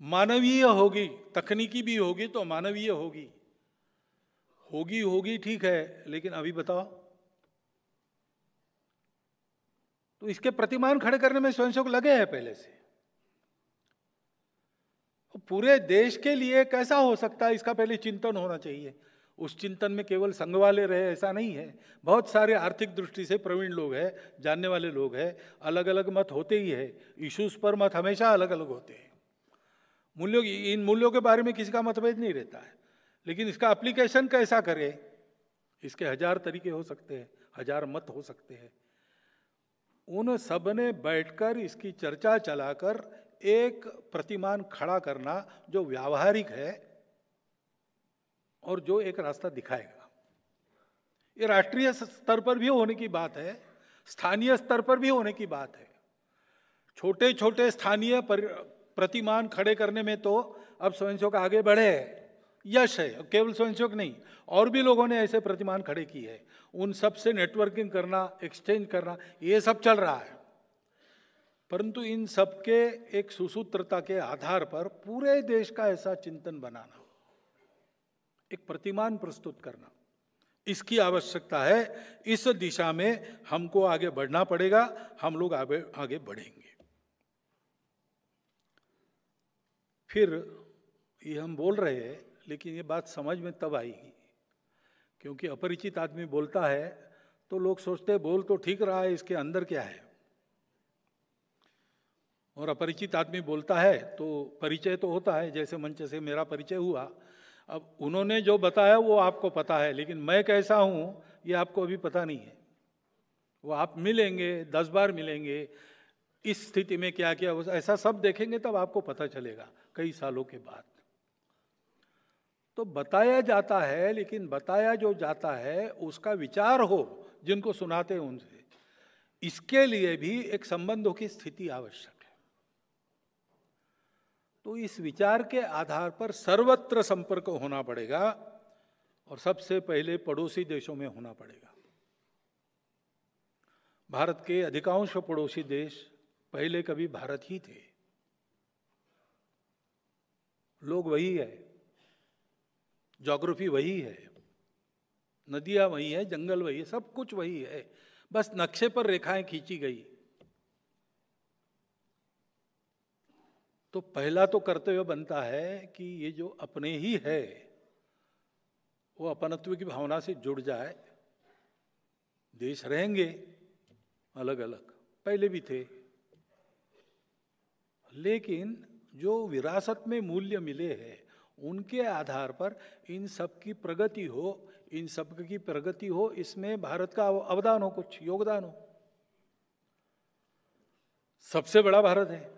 मानवीय होगी, तकनीकी भी होगी तो मानवीय होगी। होगी ठीक है, लेकिन अभी बताओ, तो इसके प्रतिमान खड़े करने में स्वयंसेवक लगे हैं पहले से। पूरे देश के लिए कैसा हो सकता है, इसका पहले चिंतन होना चाहिए। उस चिंतन में केवल संघ वाले रहे ऐसा नहीं है, बहुत सारे आर्थिक दृष्टि से प्रवीण लोग हैं, जानने वाले लोग हैं, अलग अलग मत होते ही है, इश्यूज पर मत हमेशा अलग अलग होते हैं। मूल्यों, इन मूल्यों के बारे में किसी का मतभेद नहीं रहता है, लेकिन इसका एप्लीकेशन कैसा करे, इसके 1000 तरीके हो सकते हैं, 1000 मत हो सकते हैं। उन सब ने बैठकर इसकी चर्चा चलाकर एक प्रतिमान खड़ा करना जो व्यावहारिक है और जो एक रास्ता दिखाएगा। ये राष्ट्रीय स्तर पर भी होने की बात है, स्थानीय स्तर पर भी होने की बात है। छोटे छोटे स्थानीय प्रतिमान खड़े करने में तो अब स्वयंसेवक आगे बढ़े, यश है। केवल स्वयंसेवक नहीं, और भी लोगों ने ऐसे प्रतिमान खड़े किए हैं। उन सब से नेटवर्किंग करना, एक्सचेंज करना, ये सब चल रहा है। परंतु इन सब के एक सुसूत्रता के आधार पर पूरे देश का ऐसा चिंतन बनाना, एक प्रतिमान प्रस्तुत करना, इसकी आवश्यकता है। इस दिशा में हमको आगे बढ़ना पड़ेगा, हम लोग आगे बढ़ेंगे। फिर ये हम बोल रहे हैं, लेकिन ये बात समझ में तब आएगी, क्योंकि अपरिचित आदमी बोलता है तो लोग सोचते हैं बोल तो ठीक रहा है, इसके अंदर क्या है। और अपरिचित आदमी बोलता है तो परिचय तो होता है, जैसे मंच से मेरा परिचय हुआ। अब उन्होंने जो बताया वो आपको पता है, लेकिन मैं कैसा हूं ये आपको अभी पता नहीं है। वो आप मिलेंगे, 10 बार मिलेंगे, इस स्थिति में क्या किया, ऐसा सब देखेंगे तब आपको पता चलेगा कई सालों के बाद। तो बताया जाता है, लेकिन बताया जो जाता है उसका विचार हो जिनको सुनाते हैं उनसे, इसके लिए भी एक संबंधों की स्थिति आवश्यक है। तो इस विचार के आधार पर सर्वत्र संपर्क होना पड़ेगा, और सबसे पहले पड़ोसी देशों में होना पड़ेगा। भारत के अधिकांश पड़ोसी देश पहले कभी भारत ही थे, लोग वही है, ज्योग्राफी वही है, नदियां वही है, जंगल वही है, सब कुछ वही है, बस नक्शे पर रेखाएं खींची गई। तो पहला तो कर्तव्य बनता है कि ये जो अपने ही है वो अपनत्व की भावना से जुड़ जाए। देश रहेंगे अलग अलग, पहले भी थे, लेकिन जो विरासत में मूल्य मिले हैं उनके आधार पर इन सब की प्रगति हो, इन सब की प्रगति हो, इसमें भारत का अवदान हो, कुछ योगदान हो। सबसे बड़ा भारत है,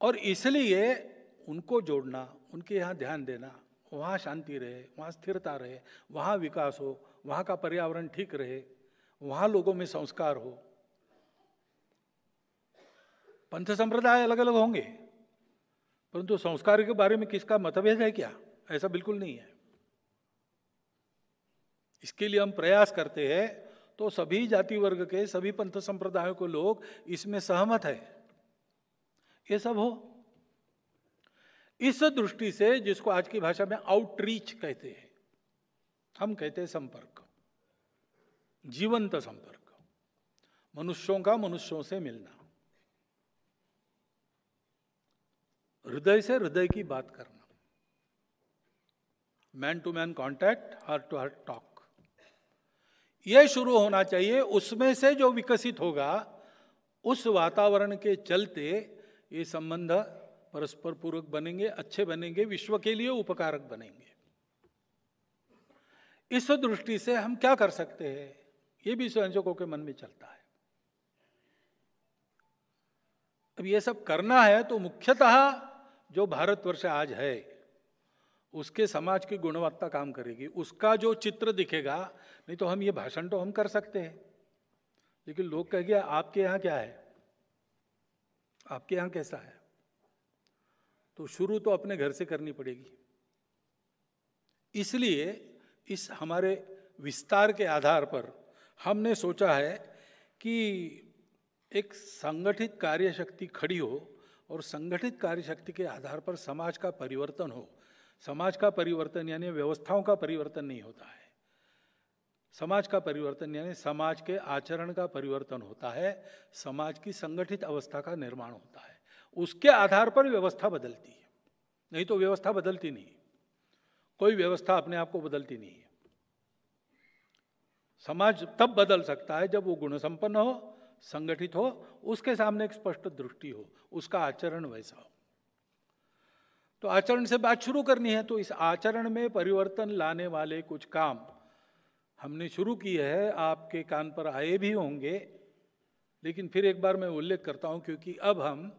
और इसलिए उनको जोड़ना, उनके यहाँ ध्यान देना, वहाँ शांति रहे, वहाँ स्थिरता रहे, वहाँ विकास हो, वहाँ का पर्यावरण ठीक रहे, वहाँ लोगों में संस्कार हो। पंथ संप्रदाय अलग अलग होंगे, परंतु संस्कार के बारे में किसका मतभेद है क्या? ऐसा बिल्कुल नहीं है। इसके लिए हम प्रयास करते हैं तो सभी जाति वर्ग के, सभी पंथ संप्रदायों के लोग इसमें सहमत है, ये सब हो। इस दृष्टि से जिसको आज की भाषा में आउटरीच कहते हैं, हम कहते हैं संपर्क, जीवंत संपर्क, मनुष्यों का मनुष्यों से मिलना, हृदय से हृदय की बात करना, man to man contact, heart to heart talk, यह शुरू होना चाहिए। उसमें से जो विकसित होगा, उस वातावरण के चलते ये संबंध परस्पर पूरक बनेंगे, अच्छे बनेंगे, विश्व के लिए उपकारक बनेंगे। इस दृष्टि से हम क्या कर सकते हैं, ये भी स्वयंसेवकों के मन में चलता है। अब ये सब करना है तो मुख्यतः जो भारतवर्ष आज है उसके समाज की गुणवत्ता काम करेगी, उसका जो चित्र दिखेगा। नहीं तो हम ये भाषण तो हम कर सकते हैं, लेकिन लोग कहेंगे आपके यहाँ क्या है, आपके यहाँ कैसा है। तो शुरू तो अपने घर से करनी पड़ेगी। इसलिए इस हमारे विस्तार के आधार पर हमने सोचा है कि एक संगठित कार्यशक्ति खड़ी हो, और संगठित कार्यशक्ति के आधार पर समाज का परिवर्तन हो। समाज का परिवर्तन यानी व्यवस्थाओं का परिवर्तन नहीं होता है, समाज का परिवर्तन यानी समाज के आचरण का परिवर्तन होता है, समाज की संगठित अवस्था का निर्माण होता है। उसके आधार पर व्यवस्था बदलती है, नहीं तो व्यवस्था बदलती नहीं, कोई व्यवस्था अपने आप को बदलती नहीं है। समाज तब बदल सकता है जब वो गुण संपन्न हो, संगठित हो, उसके सामने एक स्पष्ट दृष्टि हो, उसका आचरण वैसा हो। तो आचरण से बात शुरू करनी है, तो इस आचरण में परिवर्तन लाने वाले कुछ काम हमने शुरू किए हैं, आपके कान पर आए भी होंगे। लेकिन फिर एक बार मैं उल्लेख करता हूं, क्योंकि अब हम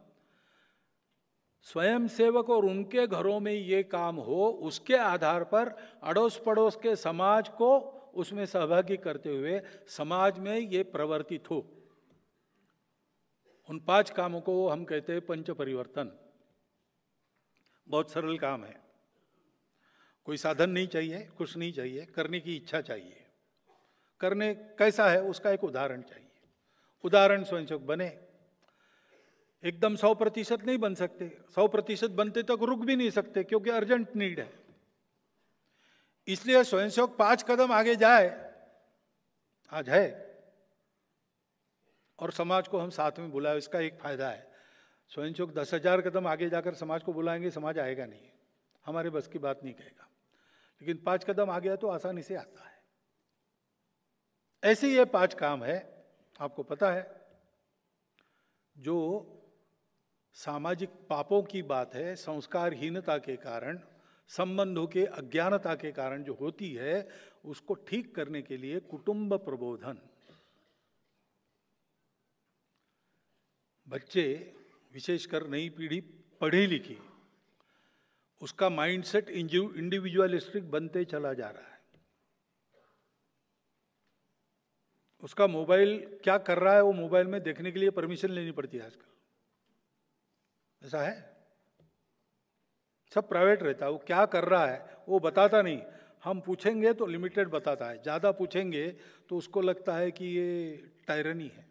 स्वयंसेवक और उनके घरों में ये काम हो, उसके आधार पर अड़ोस पड़ोस के समाज को उसमें सहभागी करते हुए समाज में ये प्रवर्तित हो। उन 5 कामों को हम कहते हैं पंच परिवर्तन। बहुत सरल काम है, कोई साधन नहीं चाहिए, कुछ नहीं चाहिए, करने की इच्छा चाहिए। करने कैसा है उसका एक उदाहरण चाहिए। उदाहरण स्वयंसेवक बने, एकदम 100% नहीं बन सकते, 100% बनते तक रुक भी नहीं सकते, क्योंकि अर्जेंट नीड है। इसलिए स्वयंसेवक 5 कदम आगे जाए, आज है, और समाज को हम साथ में बुलाए। इसका एक फायदा है, स्वयंसेवक 10,000 कदम आगे जाकर समाज को बुलाएंगे, समाज आएगा नहीं, हमारे बस की बात नहीं कहेगा। लेकिन 5 कदम आ गया तो आसानी से आता है। ऐसे ये 5 काम है, आपको पता है, जो सामाजिक पापों की बात है, संस्कारहीनता के कारण, संबंधों के अज्ञानता के कारण जो होती है, उसको ठीक करने के लिए कुटुंब प्रबोधन। बच्चे, विशेषकर नई पीढ़ी पढ़ी लिखी, उसका माइंडसेट इंडिविजुअलिस्टिक बनते चला जा रहा है। उसका मोबाइल क्या कर रहा है, वो मोबाइल में देखने के लिए परमिशन लेनी पड़ती है आजकल, ऐसा है। सब प्राइवेट रहता है, वो क्या कर रहा है वो बताता नहीं। हम पूछेंगे तो लिमिटेड बताता है, ज्यादा पूछेंगे तो उसको लगता है कि ये टायरनी है।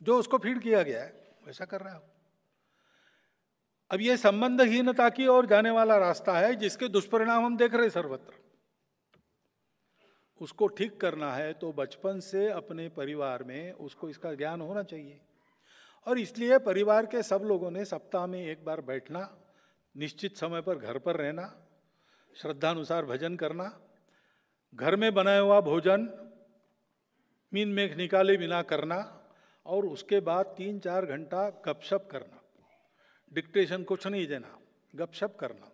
जो उसको फीड किया गया है वैसा कर रहा है। अब ये संबंधहीनता की ओर जाने वाला रास्ता है, जिसके दुष्परिणाम हम देख रहे सर्वत्र। उसको ठीक करना है तो बचपन से अपने परिवार में उसको इसका ज्ञान होना चाहिए। और इसलिए परिवार के सब लोगों ने सप्ताह में एक बार बैठना, निश्चित समय पर घर पर रहना, श्रद्धानुसार भजन करना, घर में बनाया हुआ भोजन मीन मेख निकाले बिना करना, और उसके बाद 3-4 घंटा गपशप करना। डिक्टेशन कुछ नहीं देना, गपशप करना।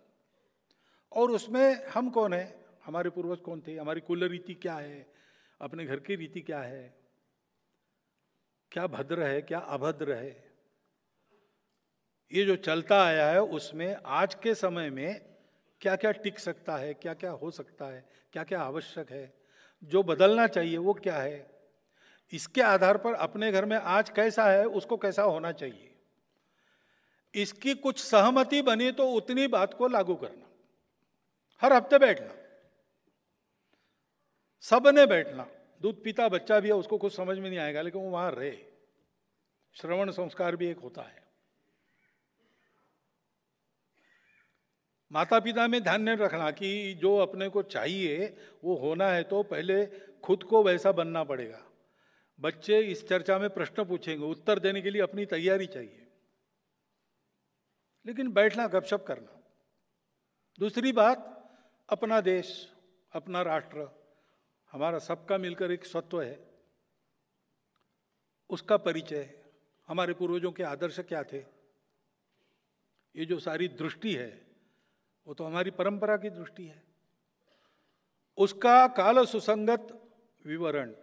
और उसमें हम कौन है, हमारे पूर्वज कौन थे, हमारी कुल रीति क्या है, अपने घर की रीति क्या है, क्या भद्र है, क्या अभद्र है, ये जो चलता आया है, उसमें आज के समय में क्या क्या टिक सकता है, क्या क्या हो सकता है, क्या क्या आवश्यक है, जो बदलना चाहिए वो क्या है। इसके आधार पर अपने घर में आज कैसा है उसको कैसा होना चाहिए, इसकी कुछ सहमति बनी तो उतनी बात को लागू करना। हर हफ्ते बैठना, सबने बैठना। दूध पीता बच्चा भी है, उसको कुछ समझ में नहीं आएगा, लेकिन वो वहां रहे। श्रवण संस्कार भी एक होता है। माता पिता में ध्यान नहीं रखना कि जो अपने को चाहिए वो होना है, तो पहले खुद को वैसा बनना पड़ेगा। बच्चे इस चर्चा में प्रश्न पूछेंगे, उत्तर देने के लिए अपनी तैयारी चाहिए, लेकिन बैठना गपशप करना। दूसरी बात, अपना देश, अपना राष्ट्र हमारा सबका मिलकर एक स्वत्व है, उसका परिचय, हमारे पूर्वजों के आदर्श क्या थे, ये जो सारी दृष्टि है वो तो हमारी परंपरा की दृष्टि है। उसका काल सुसंगत विवरण,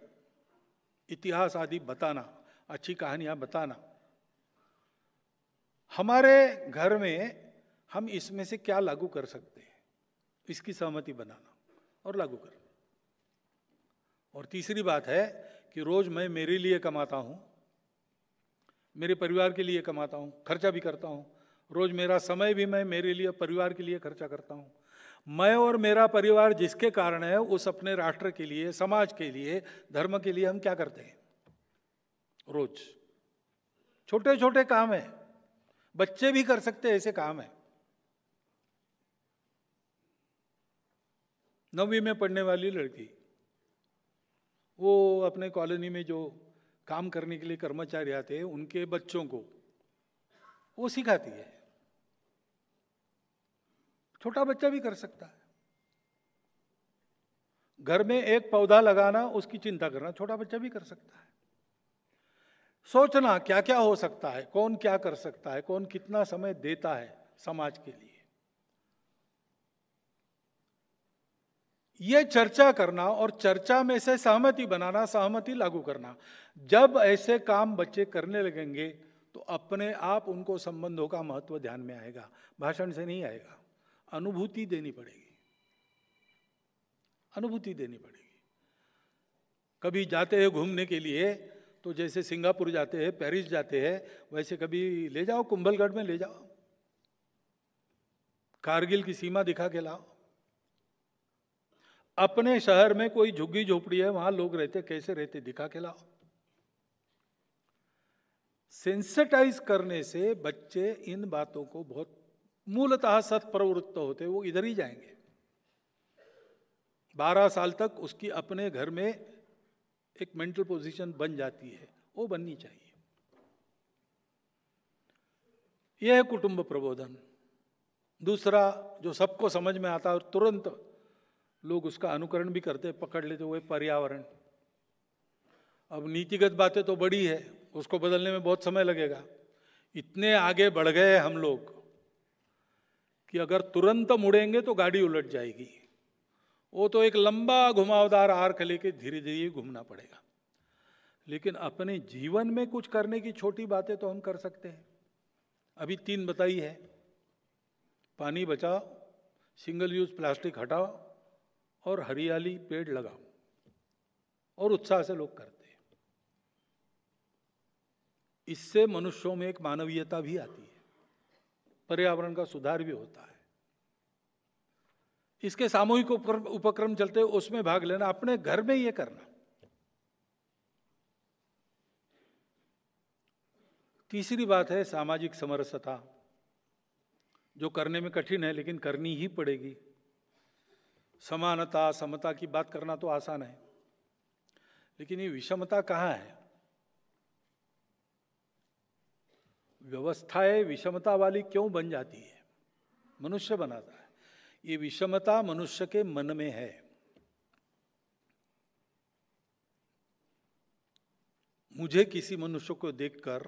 इतिहास आदि बताना, अच्छी कहानियां बताना। हमारे घर में हम इसमें से क्या लागू कर सकते हैं, इसकी सहमति बनाना और लागू करना। और तीसरी बात है कि रोज मैं मेरे लिए कमाता हूं, मेरे परिवार के लिए कमाता हूं, खर्चा भी करता हूं। रोज मेरा समय भी मैं मेरे लिए, परिवार के लिए खर्चा करता हूं। मैं और मेरा परिवार जिसके कारण है, उस अपने राष्ट्र के लिए, समाज के लिए, धर्म के लिए हम क्या करते हैं? रोज छोटे छोटे काम है, बच्चे भी कर सकते हैं ऐसे काम है। 9वीं में पढ़ने वाली लड़की, वो अपने कॉलोनी में जो काम करने के लिए कर्मचारी आते हैं, उनके बच्चों को वो सिखाती है। छोटा बच्चा भी कर सकता है। घर में एक पौधा लगाना, उसकी चिंता करना छोटा बच्चा भी कर सकता है। सोचना क्या क्या हो सकता है, कौन क्या कर सकता है, कौन कितना समय देता है समाज के लिए, ये चर्चा करना और चर्चा में से सहमति बनाना, सहमति लागू करना। जब ऐसे काम बच्चे करने लगेंगे तो अपने आप उनको संबंधों का महत्व ध्यान में आएगा, भाषण से नहीं आएगा। अनुभूति देनी पड़ेगी, अनुभूति देनी पड़ेगी। कभी जाते हैं घूमने के लिए, तो जैसे सिंगापुर जाते हैं, पेरिस जाते हैं, वैसे कभी ले जाओ, कुंभलगढ़ में ले जाओ, कारगिल की सीमा दिखा के लाओ। अपने शहर में कोई झुग्गी झोपड़ी है, वहां लोग रहते, कैसे रहते, दिखा के लाओ। सेंसिटाइज करने से बच्चे इन बातों को बहुत मूलतः सत्प्रवृत्त होते, वो इधर ही जाएंगे। 12 साल तक उसकी अपने घर में एक मेंटल पोजीशन बन जाती है, वो बननी चाहिए। यह है कुटुंब प्रबोधन। दूसरा जो सबको समझ में आता है और तुरंत लोग उसका अनुकरण भी करते, पकड़ लेते, वो है पर्यावरण। अब नीतिगत बातें तो बड़ी है, उसको बदलने में बहुत समय लगेगा। इतने आगे बढ़ गए हम लोग कि अगर तुरंत मुड़ेंगे तो गाड़ी उलट जाएगी। वो तो एक लंबा घुमावदार आर्क लेके धीरे धीरे घूमना पड़ेगा। लेकिन अपने जीवन में कुछ करने की छोटी बातें तो हम कर सकते हैं। अभी 3 बताई है, पानी बचाओ, सिंगल यूज प्लास्टिक हटाओ और हरियाली पेड़ लगाओ, और उत्साह से लोग करते हैं। इससे मनुष्यों में एक मानवीयता भी आती है, पर्यावरण का सुधार भी होता है। इसके सामूहिक उपक्रम चलते हैं, उसमें भाग लेना, अपने घर में ये करना। तीसरी बात है सामाजिक समरसता, जो करने में कठिन है लेकिन करनी ही पड़ेगी। समानता, समता की बात करना तो आसान है, लेकिन ये विषमता कहाँ है? व्यवस्थाएं विषमता वाली क्यों बन जाती है? मनुष्य बनाता है। ये विषमता मनुष्य के मन में है। मुझे किसी मनुष्य को देखकर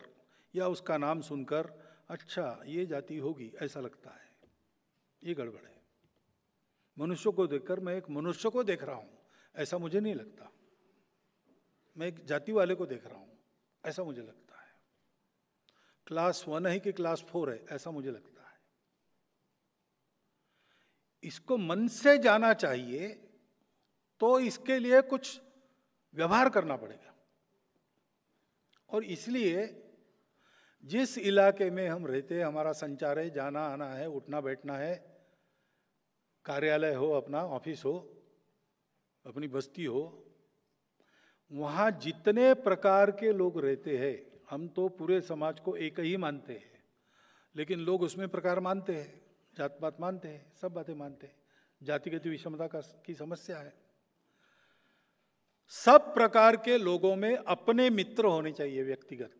या उसका नाम सुनकर अच्छा ये जाति होगी ऐसा लगता है, ये गड़बड़ है। मनुष्य को देखकर मैं एक मनुष्य को देख रहा हूं ऐसा मुझे नहीं लगता, मैं एक जाति वाले को देख रहा हूं ऐसा मुझे लगता है। क्लास 1 है कि क्लास 4 है ऐसा मुझे लगता है। इसको मन से जाना चाहिए तो इसके लिए कुछ व्यवहार करना पड़ेगा। और इसलिए जिस इलाके में हम रहते हैं, हमारा संचार है, जाना आना है, उठना बैठना है, कार्यालय हो, अपना ऑफिस हो, अपनी बस्ती हो, वहां जितने प्रकार के लोग रहते हैं, हम तो पूरे समाज को एक ही मानते हैं, लेकिन लोग उसमें प्रकार मानते हैं, जात पात मानते हैं, सब बातें मानते हैं। जातिगत विषमता की समस्या है। सब प्रकार के लोगों में अपने मित्र होने चाहिए व्यक्तिगत,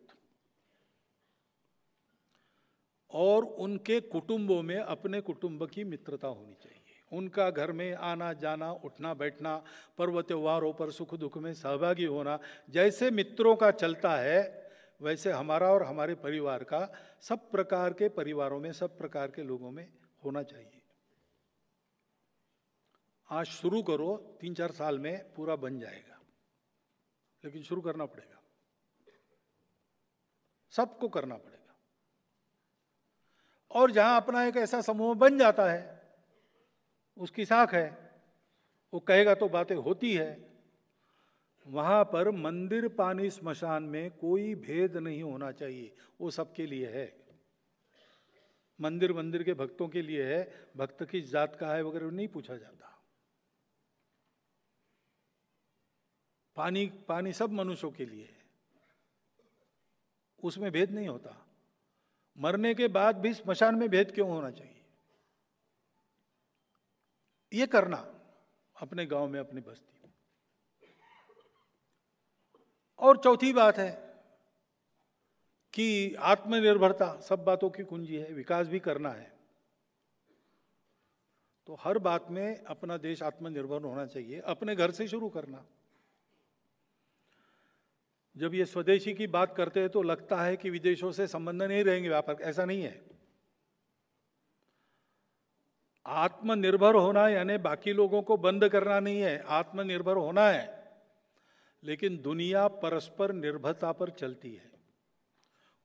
और उनके कुटुंबों में अपने कुटुंब की मित्रता होनी चाहिए। उनका घर में आना जाना, उठना बैठना, पर्व त्योहारों पर सुख दुख में सहभागी होना, जैसे मित्रों का चलता है वैसे हमारा और हमारे परिवार का सब प्रकार के परिवारों में, सब प्रकार के लोगों में होना चाहिए। आज शुरू करो, 3-4 साल में पूरा बन जाएगा, लेकिन शुरू करना पड़ेगा, सबको करना पड़ेगा। और जहां अपना एक ऐसा समूह बन जाता है, उसकी साख है, वो कहेगा तो बातें होती है, वहां पर मंदिर पानी स्मशान में कोई भेद नहीं होना चाहिए, वो सबके लिए है। मंदिर मंदिर के भक्तों के लिए है, भक्त किस जात का है वगैरह नहीं पूछा जाता। पानी पानी सब मनुष्यों के लिए है, उसमें भेद नहीं होता। मरने के बाद भी स्मशान में भेद क्यों होना चाहिए? ये करना अपने गांव में, अपनी बस्ती में। और चौथी बात है कि आत्मनिर्भरता सब बातों की कुंजी है, विकास भी करना है तो हर बात में अपना देश आत्मनिर्भर होना चाहिए, अपने घर से शुरू करना। जब ये स्वदेशी की बात करते हैं तो लगता है कि विदेशों से संबंध नहीं रहेंगे, व्यापार, ऐसा नहीं है। आत्मनिर्भर होना यानी बाकी लोगों को बंद करना नहीं है, आत्मनिर्भर होना है, लेकिन दुनिया परस्पर निर्भरता पर चलती है,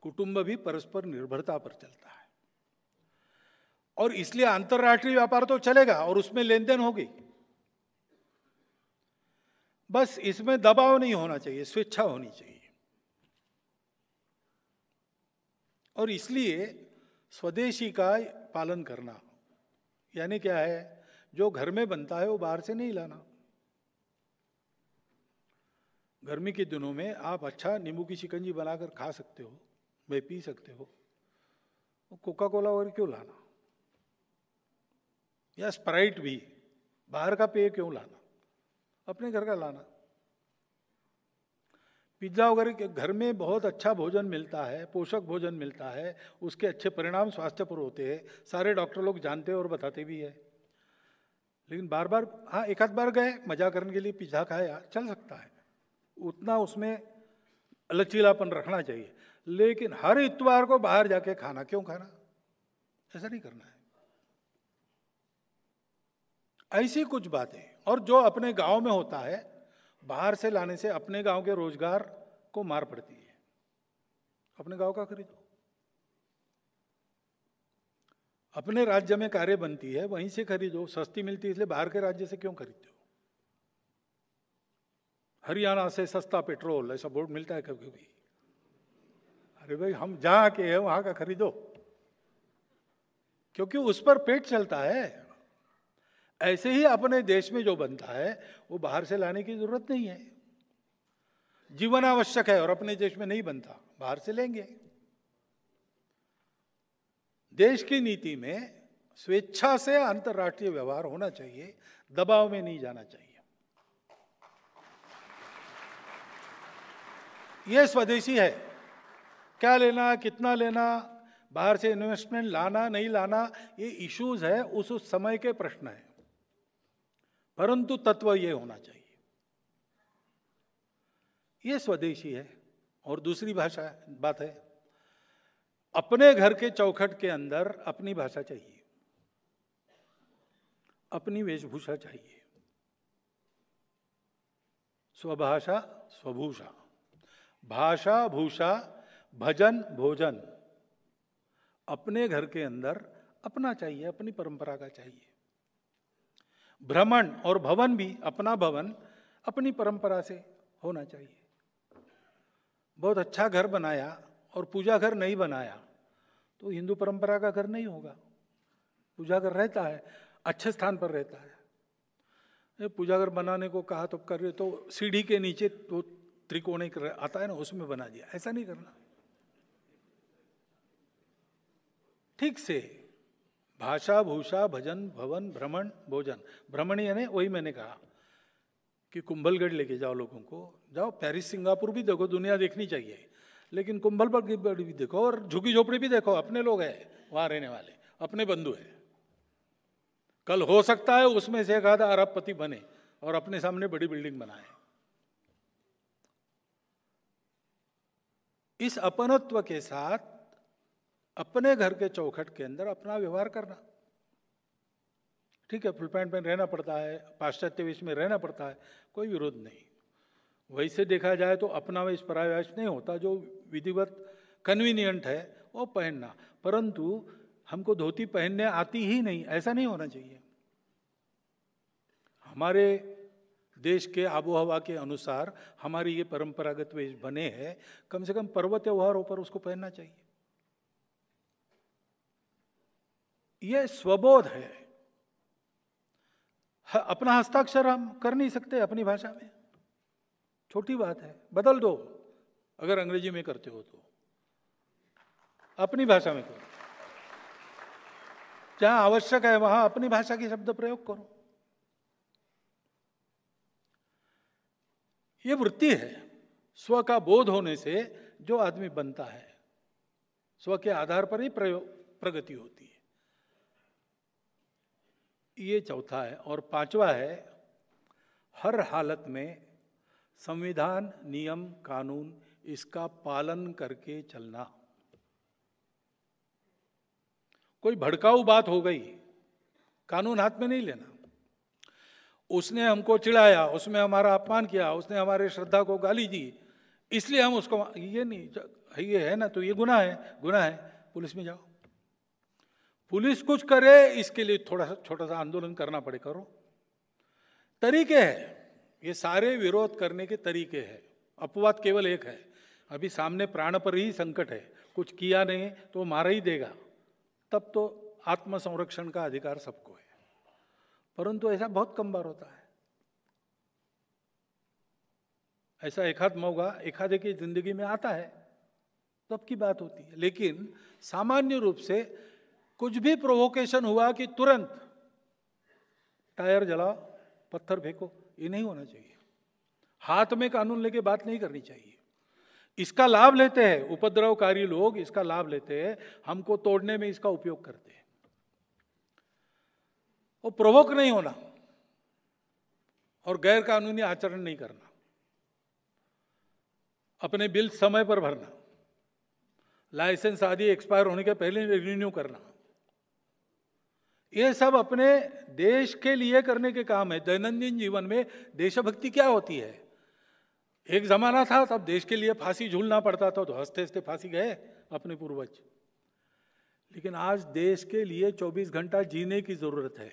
कुटुंब भी परस्पर निर्भरता पर चलता है, और इसलिए अंतर्राष्ट्रीय व्यापार तो चलेगा और उसमें लेन देन होगी, बस इसमें दबाव नहीं होना चाहिए, स्वेच्छा होनी चाहिए। और इसलिए स्वदेशी का पालन करना यानी क्या है, जो घर में बनता है वो बाहर से नहीं लाना। गर्मी के दिनों में आप अच्छा नींबू की शिकंजी बनाकर खा सकते हो, वे पी सकते हो, कोका कोला और क्यों लाना, या स्प्राइट भी, बाहर का पेय क्यों लाना, अपने घर का लाना। पिज्जा वगैरह के घर में बहुत अच्छा भोजन मिलता है, पोषक भोजन मिलता है, उसके अच्छे परिणाम स्वास्थ्य पर होते हैं, सारे डॉक्टर लोग जानते हैं और बताते भी है। लेकिन बार बार, हाँ एक आध बार गए मजा करने के लिए पिज्जा खाया, चल सकता है, उतना उसमें लचीलापन रखना चाहिए, लेकिन हर इतवार को बाहर जाके खाना क्यों खाना, ऐसा नहीं करना है। ऐसी कुछ बातें, और जो अपने गांव में होता है बाहर से लाने से अपने गांव के रोजगार को मार पड़ती है। अपने गांव का खरीदो, अपने राज्य में कार्य बनती है वहीं से खरीदो, सस्ती मिलती है इसलिए बाहर के राज्य से क्यों खरीदते हो। हरियाणा से सस्ता पेट्रोल ऐसा बोर्ड मिलता है कभी कभी, अरे भाई हम जहां के हैं वहां का खरीदो, क्योंकि उस पर पेट चलता है। ऐसे ही अपने देश में जो बनता है वो बाहर से लाने की जरूरत नहीं है, जीवन आवश्यक है और अपने देश में नहीं बनता, बाहर से लेंगे। देश की नीति में स्वेच्छा से अंतर्राष्ट्रीय व्यवहार होना चाहिए, दबाव में नहीं जाना चाहिए। यह स्वदेशी है, क्या लेना, कितना लेना, बाहर से इन्वेस्टमेंट लाना नहीं लाना, ये इश्यूज है, उस समय के प्रश्न है, परंतु तत्व ये होना चाहिए, ये स्वदेशी है। और दूसरी भाषा बात है, अपने घर के चौखट के अंदर अपनी भाषा चाहिए, अपनी वेशभूषा चाहिए, स्वभाषा स्वभूषा, भाषा भूषा भजन भोजन, अपने घर के अंदर अपना चाहिए, अपनी परंपरा का चाहिए। भ्रमण और भवन भी, अपना भवन अपनी परंपरा से होना चाहिए। बहुत अच्छा घर बनाया और पूजा घर नहीं बनाया तो हिंदू परंपरा का घर नहीं होगा। पूजा घर रहता है, अच्छे स्थान पर रहता है। पूजा घर बनाने को कहा तो कर रहे, तो सीढ़ी के नीचे तो त्रिकोण आता है ना, उसमें बना दिया, ऐसा नहीं करना। ठीक से भाषा भूषा भजन भवन भ्रमण भोजन, भ्रमण यानी वही मैंने कहा कि कुंभलगढ़ लेके जाओ लोगों को, जाओ पेरिस सिंगापुर भी देखो, दुनिया देखनी चाहिए, लेकिन कुंभलगढ़ भी देखो और झुग्गी झोपड़ी भी देखो, अपने लोग हैं वहां रहने वाले, अपने बंधु हैं। कल हो सकता है उसमें से एक आधा अरबपति बने और अपने सामने बड़ी बिल्डिंग बनाए। इस अपनत्व के साथ अपने घर के चौखट के अंदर अपना व्यवहार करना, ठीक है, फुल पैंट में रहना पड़ता है, पाश्चात्य वेश में रहना पड़ता है, कोई विरोध नहीं। वैसे देखा जाए तो अपना वेश पराया वेश नहीं होता, जो विधिवत कन्वीनियंट है वो पहनना, परंतु हमको धोती पहनने आती ही नहीं, ऐसा नहीं होना चाहिए। हमारे देश के आबोहवा के अनुसार हमारी ये परंपरागत वेश बने हैं, कम से कम पर्व त्योहारों पर उसको पहनना चाहिए। ये स्वबोध है। अपना हस्ताक्षर हम कर नहीं सकते अपनी भाषा में, छोटी बात है, बदल दो। अगर अंग्रेजी में करते हो तो अपनी भाषा में करो, जहां आवश्यक है वहां अपनी भाषा की शब्द प्रयोग करो। ये वृत्ति है, स्व का बोध होने से जो आदमी बनता है, स्व के आधार पर ही प्रगति होती है। ये चौथा है। और पांचवा है, हर हालत में संविधान, नियम, कानून, इसका पालन करके चलना। कोई भड़काऊ बात हो गई, कानून हाथ में नहीं लेना। उसने हमको चिढ़ाया, उसमें हमारा अपमान किया, उसने हमारे श्रद्धा को गाली दी, इसलिए हम उसको, ये नहीं, ये है ना तो ये गुनाह है, गुनाह है, पुलिस में जाओ। पुलिस कुछ करे इसके लिए थोड़ा सा छोटा सा आंदोलन करना पड़े, करो। तरीके हैं, ये सारे विरोध करने के तरीके हैं। अपवाद केवल एक है, अभी सामने प्राण पर ही संकट है, कुछ किया नहीं तो मारा ही देगा, तब तो आत्मसंरक्षण का अधिकार सबको है, परंतु ऐसा बहुत कम बार होता है। ऐसा एकाध मौका एकाधे की जिंदगी में आता है, तब की बात होती है। लेकिन सामान्य रूप से कुछ भी प्रोवोकेशन हुआ कि तुरंत टायर जलाओ, पत्थर फेंको, ये नहीं होना चाहिए। हाथ में कानून लेके बात नहीं करनी चाहिए। इसका लाभ लेते हैं उपद्रवकारी लोग, इसका लाभ लेते हैं, हमको तोड़ने में इसका उपयोग करते हैं। वो प्रोवोक नहीं होना और गैर कानूनी आचरण नहीं करना, अपने बिल समय पर भरना, लाइसेंस आदि एक्सपायर होने के पहले रिन्यू करना, ये सब अपने देश के लिए करने के काम है। दैनंदिन जीवन में देशभक्ति क्या होती है? एक जमाना था तब देश के लिए फांसी झूलना पड़ता था, तो हंसते हंसते फांसी गए अपने पूर्वज। लेकिन आज देश के लिए 24 घंटा जीने की जरूरत है,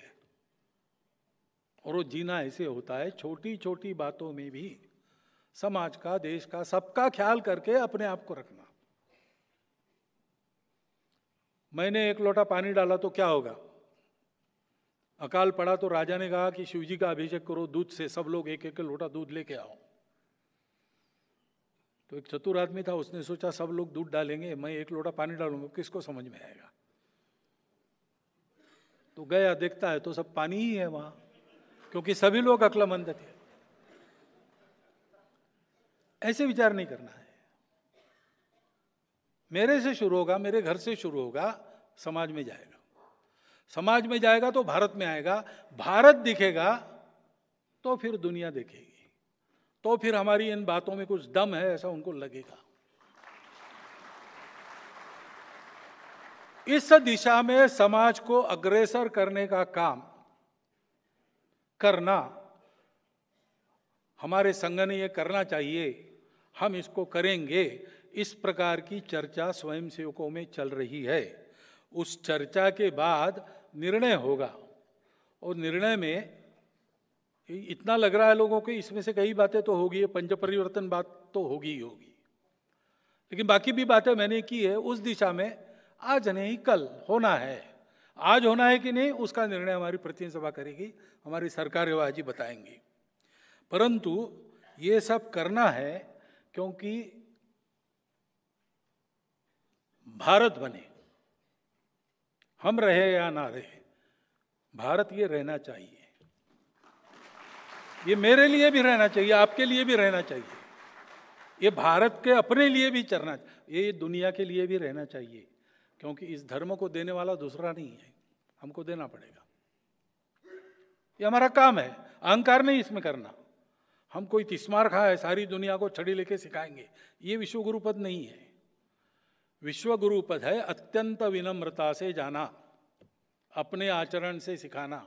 और वो जीना ऐसे होता है छोटी छोटी बातों में भी समाज का, देश का, सबका ख्याल करके अपने आप को रखना। मैंने एक लोटा पानी डाला तो क्या होगा? अकाल पड़ा तो राजा ने कहा कि शिव जी का अभिषेक करो दूध से, सब लोग एक एक लोटा दूध लेके आओ। तो एक चतुर आदमी था, उसने सोचा सब लोग दूध डालेंगे, मैं एक लोटा पानी डालूंगा, किसको समझ में आएगा? तो गया, देखता है तो सब पानी ही है वहां, क्योंकि सभी लोग अक्लमंद थे। ऐसे विचार नहीं करना है। मेरे से शुरू होगा, मेरे घर से शुरू होगा, समाज में जाएगा, समाज में जाएगा तो भारत में आएगा, भारत दिखेगा तो फिर दुनिया देखेगी, तो फिर हमारी इन बातों में कुछ दम है ऐसा उनको लगेगा। इस दिशा में समाज को अग्रसर करने का काम करना हमारे संघ ने ये करना चाहिए, हम इसको करेंगे। इस प्रकार की चर्चा स्वयंसेवकों में चल रही है। उस चर्चा के बाद निर्णय होगा, और निर्णय में इतना लग रहा है लोगों को इसमें से कई बातें तो होगी, पंच परिवर्तन बात तो होगी ही होगी, लेकिन बाकी भी बातें मैंने की है उस दिशा में आज नहीं कल होना है। आज होना है कि नहीं उसका निर्णय हमारी प्रतिनिधि सभा करेगी, हमारी सरकार आज ही बताएंगी। परंतु ये सब करना है क्योंकि भारत बने, हम रहे या ना रहे, भारत ये रहना चाहिए। ये मेरे लिए भी रहना चाहिए, आपके लिए भी रहना चाहिए, ये भारत के अपने लिए भी चलना, ये दुनिया के लिए भी रहना चाहिए, क्योंकि इस धर्म को देने वाला दूसरा नहीं है, हमको देना पड़ेगा। ये हमारा काम है, अहंकार नहीं इसमें करना। हम कोई तिस्मार खा है सारी दुनिया को छड़ी लेके सिखाएंगे, ये विश्व गुरु पद नहीं है। विश्व गुरु पद है अत्यंत विनम्रता से जाना, अपने आचरण से सिखाना।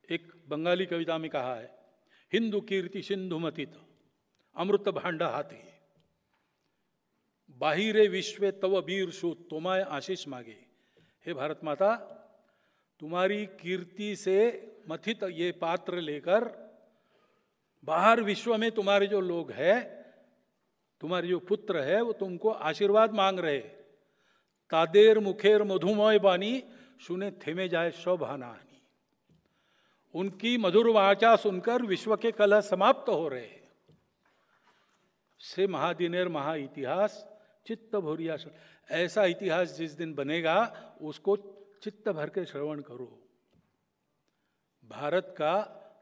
एक बंगाली कविता में कहा है, हिंदू कीर्ति सिंधु मतित अमृत भांड हाथी, बाहिरे विश्व तव वीर सूत तुम्हारे आशीष मांगे। हे भारत माता, तुम्हारी कीर्ति से मथित ये पात्र लेकर बाहर विश्व में तुम्हारे जो लोग हैं, तुम्हारे जो पुत्र है, वो तुमको आशीर्वाद मांग रहे। तादेर मुखेर मधुमय बानी सुने थेमे जाए शोभानानी। उनकी मधुर वाचा सुनकर विश्व के कलह समाप्त हो रहे। से महादिनेर महा इतिहास चित्त भोरिया, ऐसा इतिहास जिस दिन बनेगा उसको चित्त भर के श्रवण करो। भारत का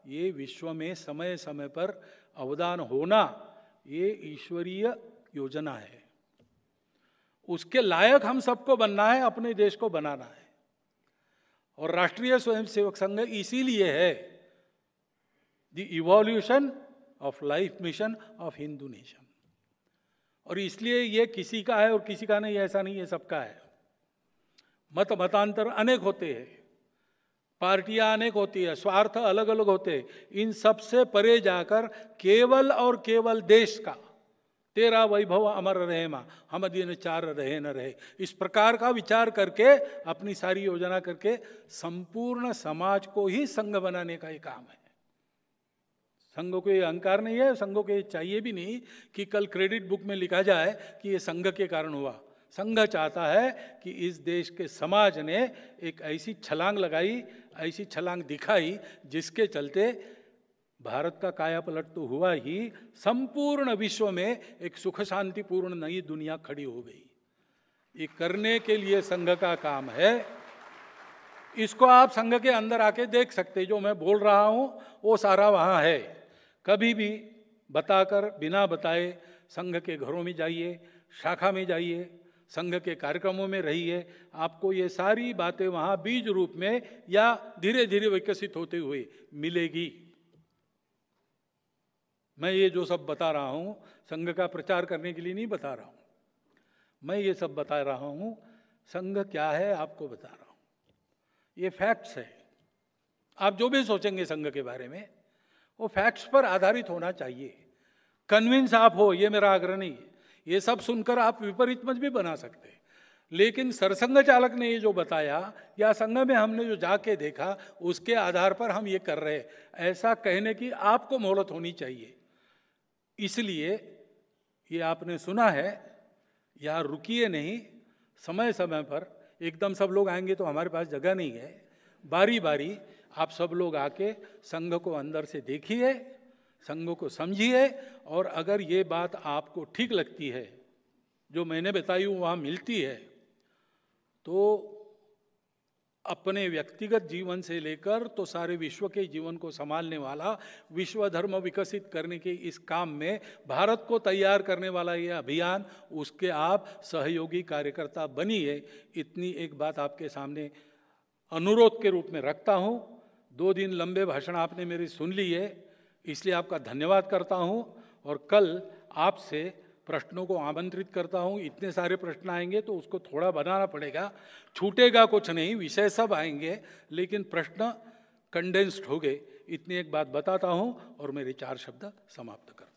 ये विश्व में समय समय पर अवदान होना, ये ईश्वरीय योजना है। उसके लायक हम सबको बनना है, अपने देश को बनाना है। और राष्ट्रीय स्वयंसेवक संघ इसीलिए है the evolution of life mission of Hindu nation. और इसलिए ये किसी का है और किसी का नहीं, ऐसा नहीं है, सबका है। मत मतांतर अनेक होते हैं, पार्टियां अनेक होती है, स्वार्थ अलग अलग होते हैं, इन सब से परे जाकर केवल और केवल देश का तेरा वैभव अमर रहे मां, हम दिन चार रहे न रहे, इस प्रकार का विचार करके अपनी सारी योजना करके संपूर्ण समाज को ही संघ बनाने का ये काम है। संघ को ये अहंकार नहीं है, संघ को ये चाहिए भी नहीं कि कल क्रेडिट बुक में लिखा जाए कि ये संघ के कारण हुआ। संघ चाहता है कि इस देश के समाज ने एक ऐसी छलांग लगाई, ऐसी छलांग दिखाई, जिसके चलते भारत का कायापलट तो हुआ ही, संपूर्ण विश्व में एक सुख शांतिपूर्ण नई दुनिया खड़ी हो गई। ये करने के लिए संघ का काम है। इसको आप संघ के अंदर आके देख सकते, जो मैं बोल रहा हूं वो सारा वहां है। कभी भी बताकर बिना बताए संघ के घरों में जाइए, शाखा में जाइए, संघ के कार्यक्रमों में रहिए, आपको ये सारी बातें वहां बीज रूप में या धीरे धीरे विकसित होते हुए मिलेगी। मैं ये जो सब बता रहा हूं संघ का प्रचार करने के लिए नहीं बता रहा हूं, मैं ये सब बता रहा हूं संघ क्या है आपको बता रहा हूं। ये फैक्ट्स है। आप जो भी सोचेंगे संघ के बारे में वो फैक्ट्स पर आधारित होना चाहिए। कन्विंस आप हो, ये मेरा आग्रह नहीं है। ये सब सुनकर आप विपरीत मत भी बना सकते, लेकिन सरसंघ चालक ने ये जो बताया या संघ में हमने जो जाके देखा उसके आधार पर हम ये कर रहे, ऐसा कहने की आपको मोहलत होनी चाहिए। इसलिए ये आपने सुना है, यहाँ रुकिए नहीं, समय समय पर एकदम सब लोग आएंगे तो हमारे पास जगह नहीं है। बारी बारी आप सब लोग आके संघ को अंदर से देखिए, संघ को समझिए, और अगर ये बात आपको ठीक लगती है, जो मैंने बताई वहाँ मिलती है, तो अपने व्यक्तिगत जीवन से लेकर तो सारे विश्व के जीवन को संभालने वाला, विश्व धर्म विकसित करने के इस काम में भारत को तैयार करने वाला ये अभियान, उसके आप सहयोगी कार्यकर्ता बनिए। इतनी एक बात आपके सामने अनुरोध के रूप में रखता हूँ। 2 दिन लंबे भाषण आपने मेरी सुन ली है, इसलिए आपका धन्यवाद करता हूँ। और कल आपसे प्रश्नों को आमंत्रित करता हूँ। इतने सारे प्रश्न आएंगे तो उसको थोड़ा बनाना पड़ेगा, छूटेगा कुछ नहीं, विषय सब आएंगे, लेकिन प्रश्न कंडेंस्ड हो गए। इतनी एक बात बताता हूँ और मेरे 4 शब्द समाप्त करता हूँ।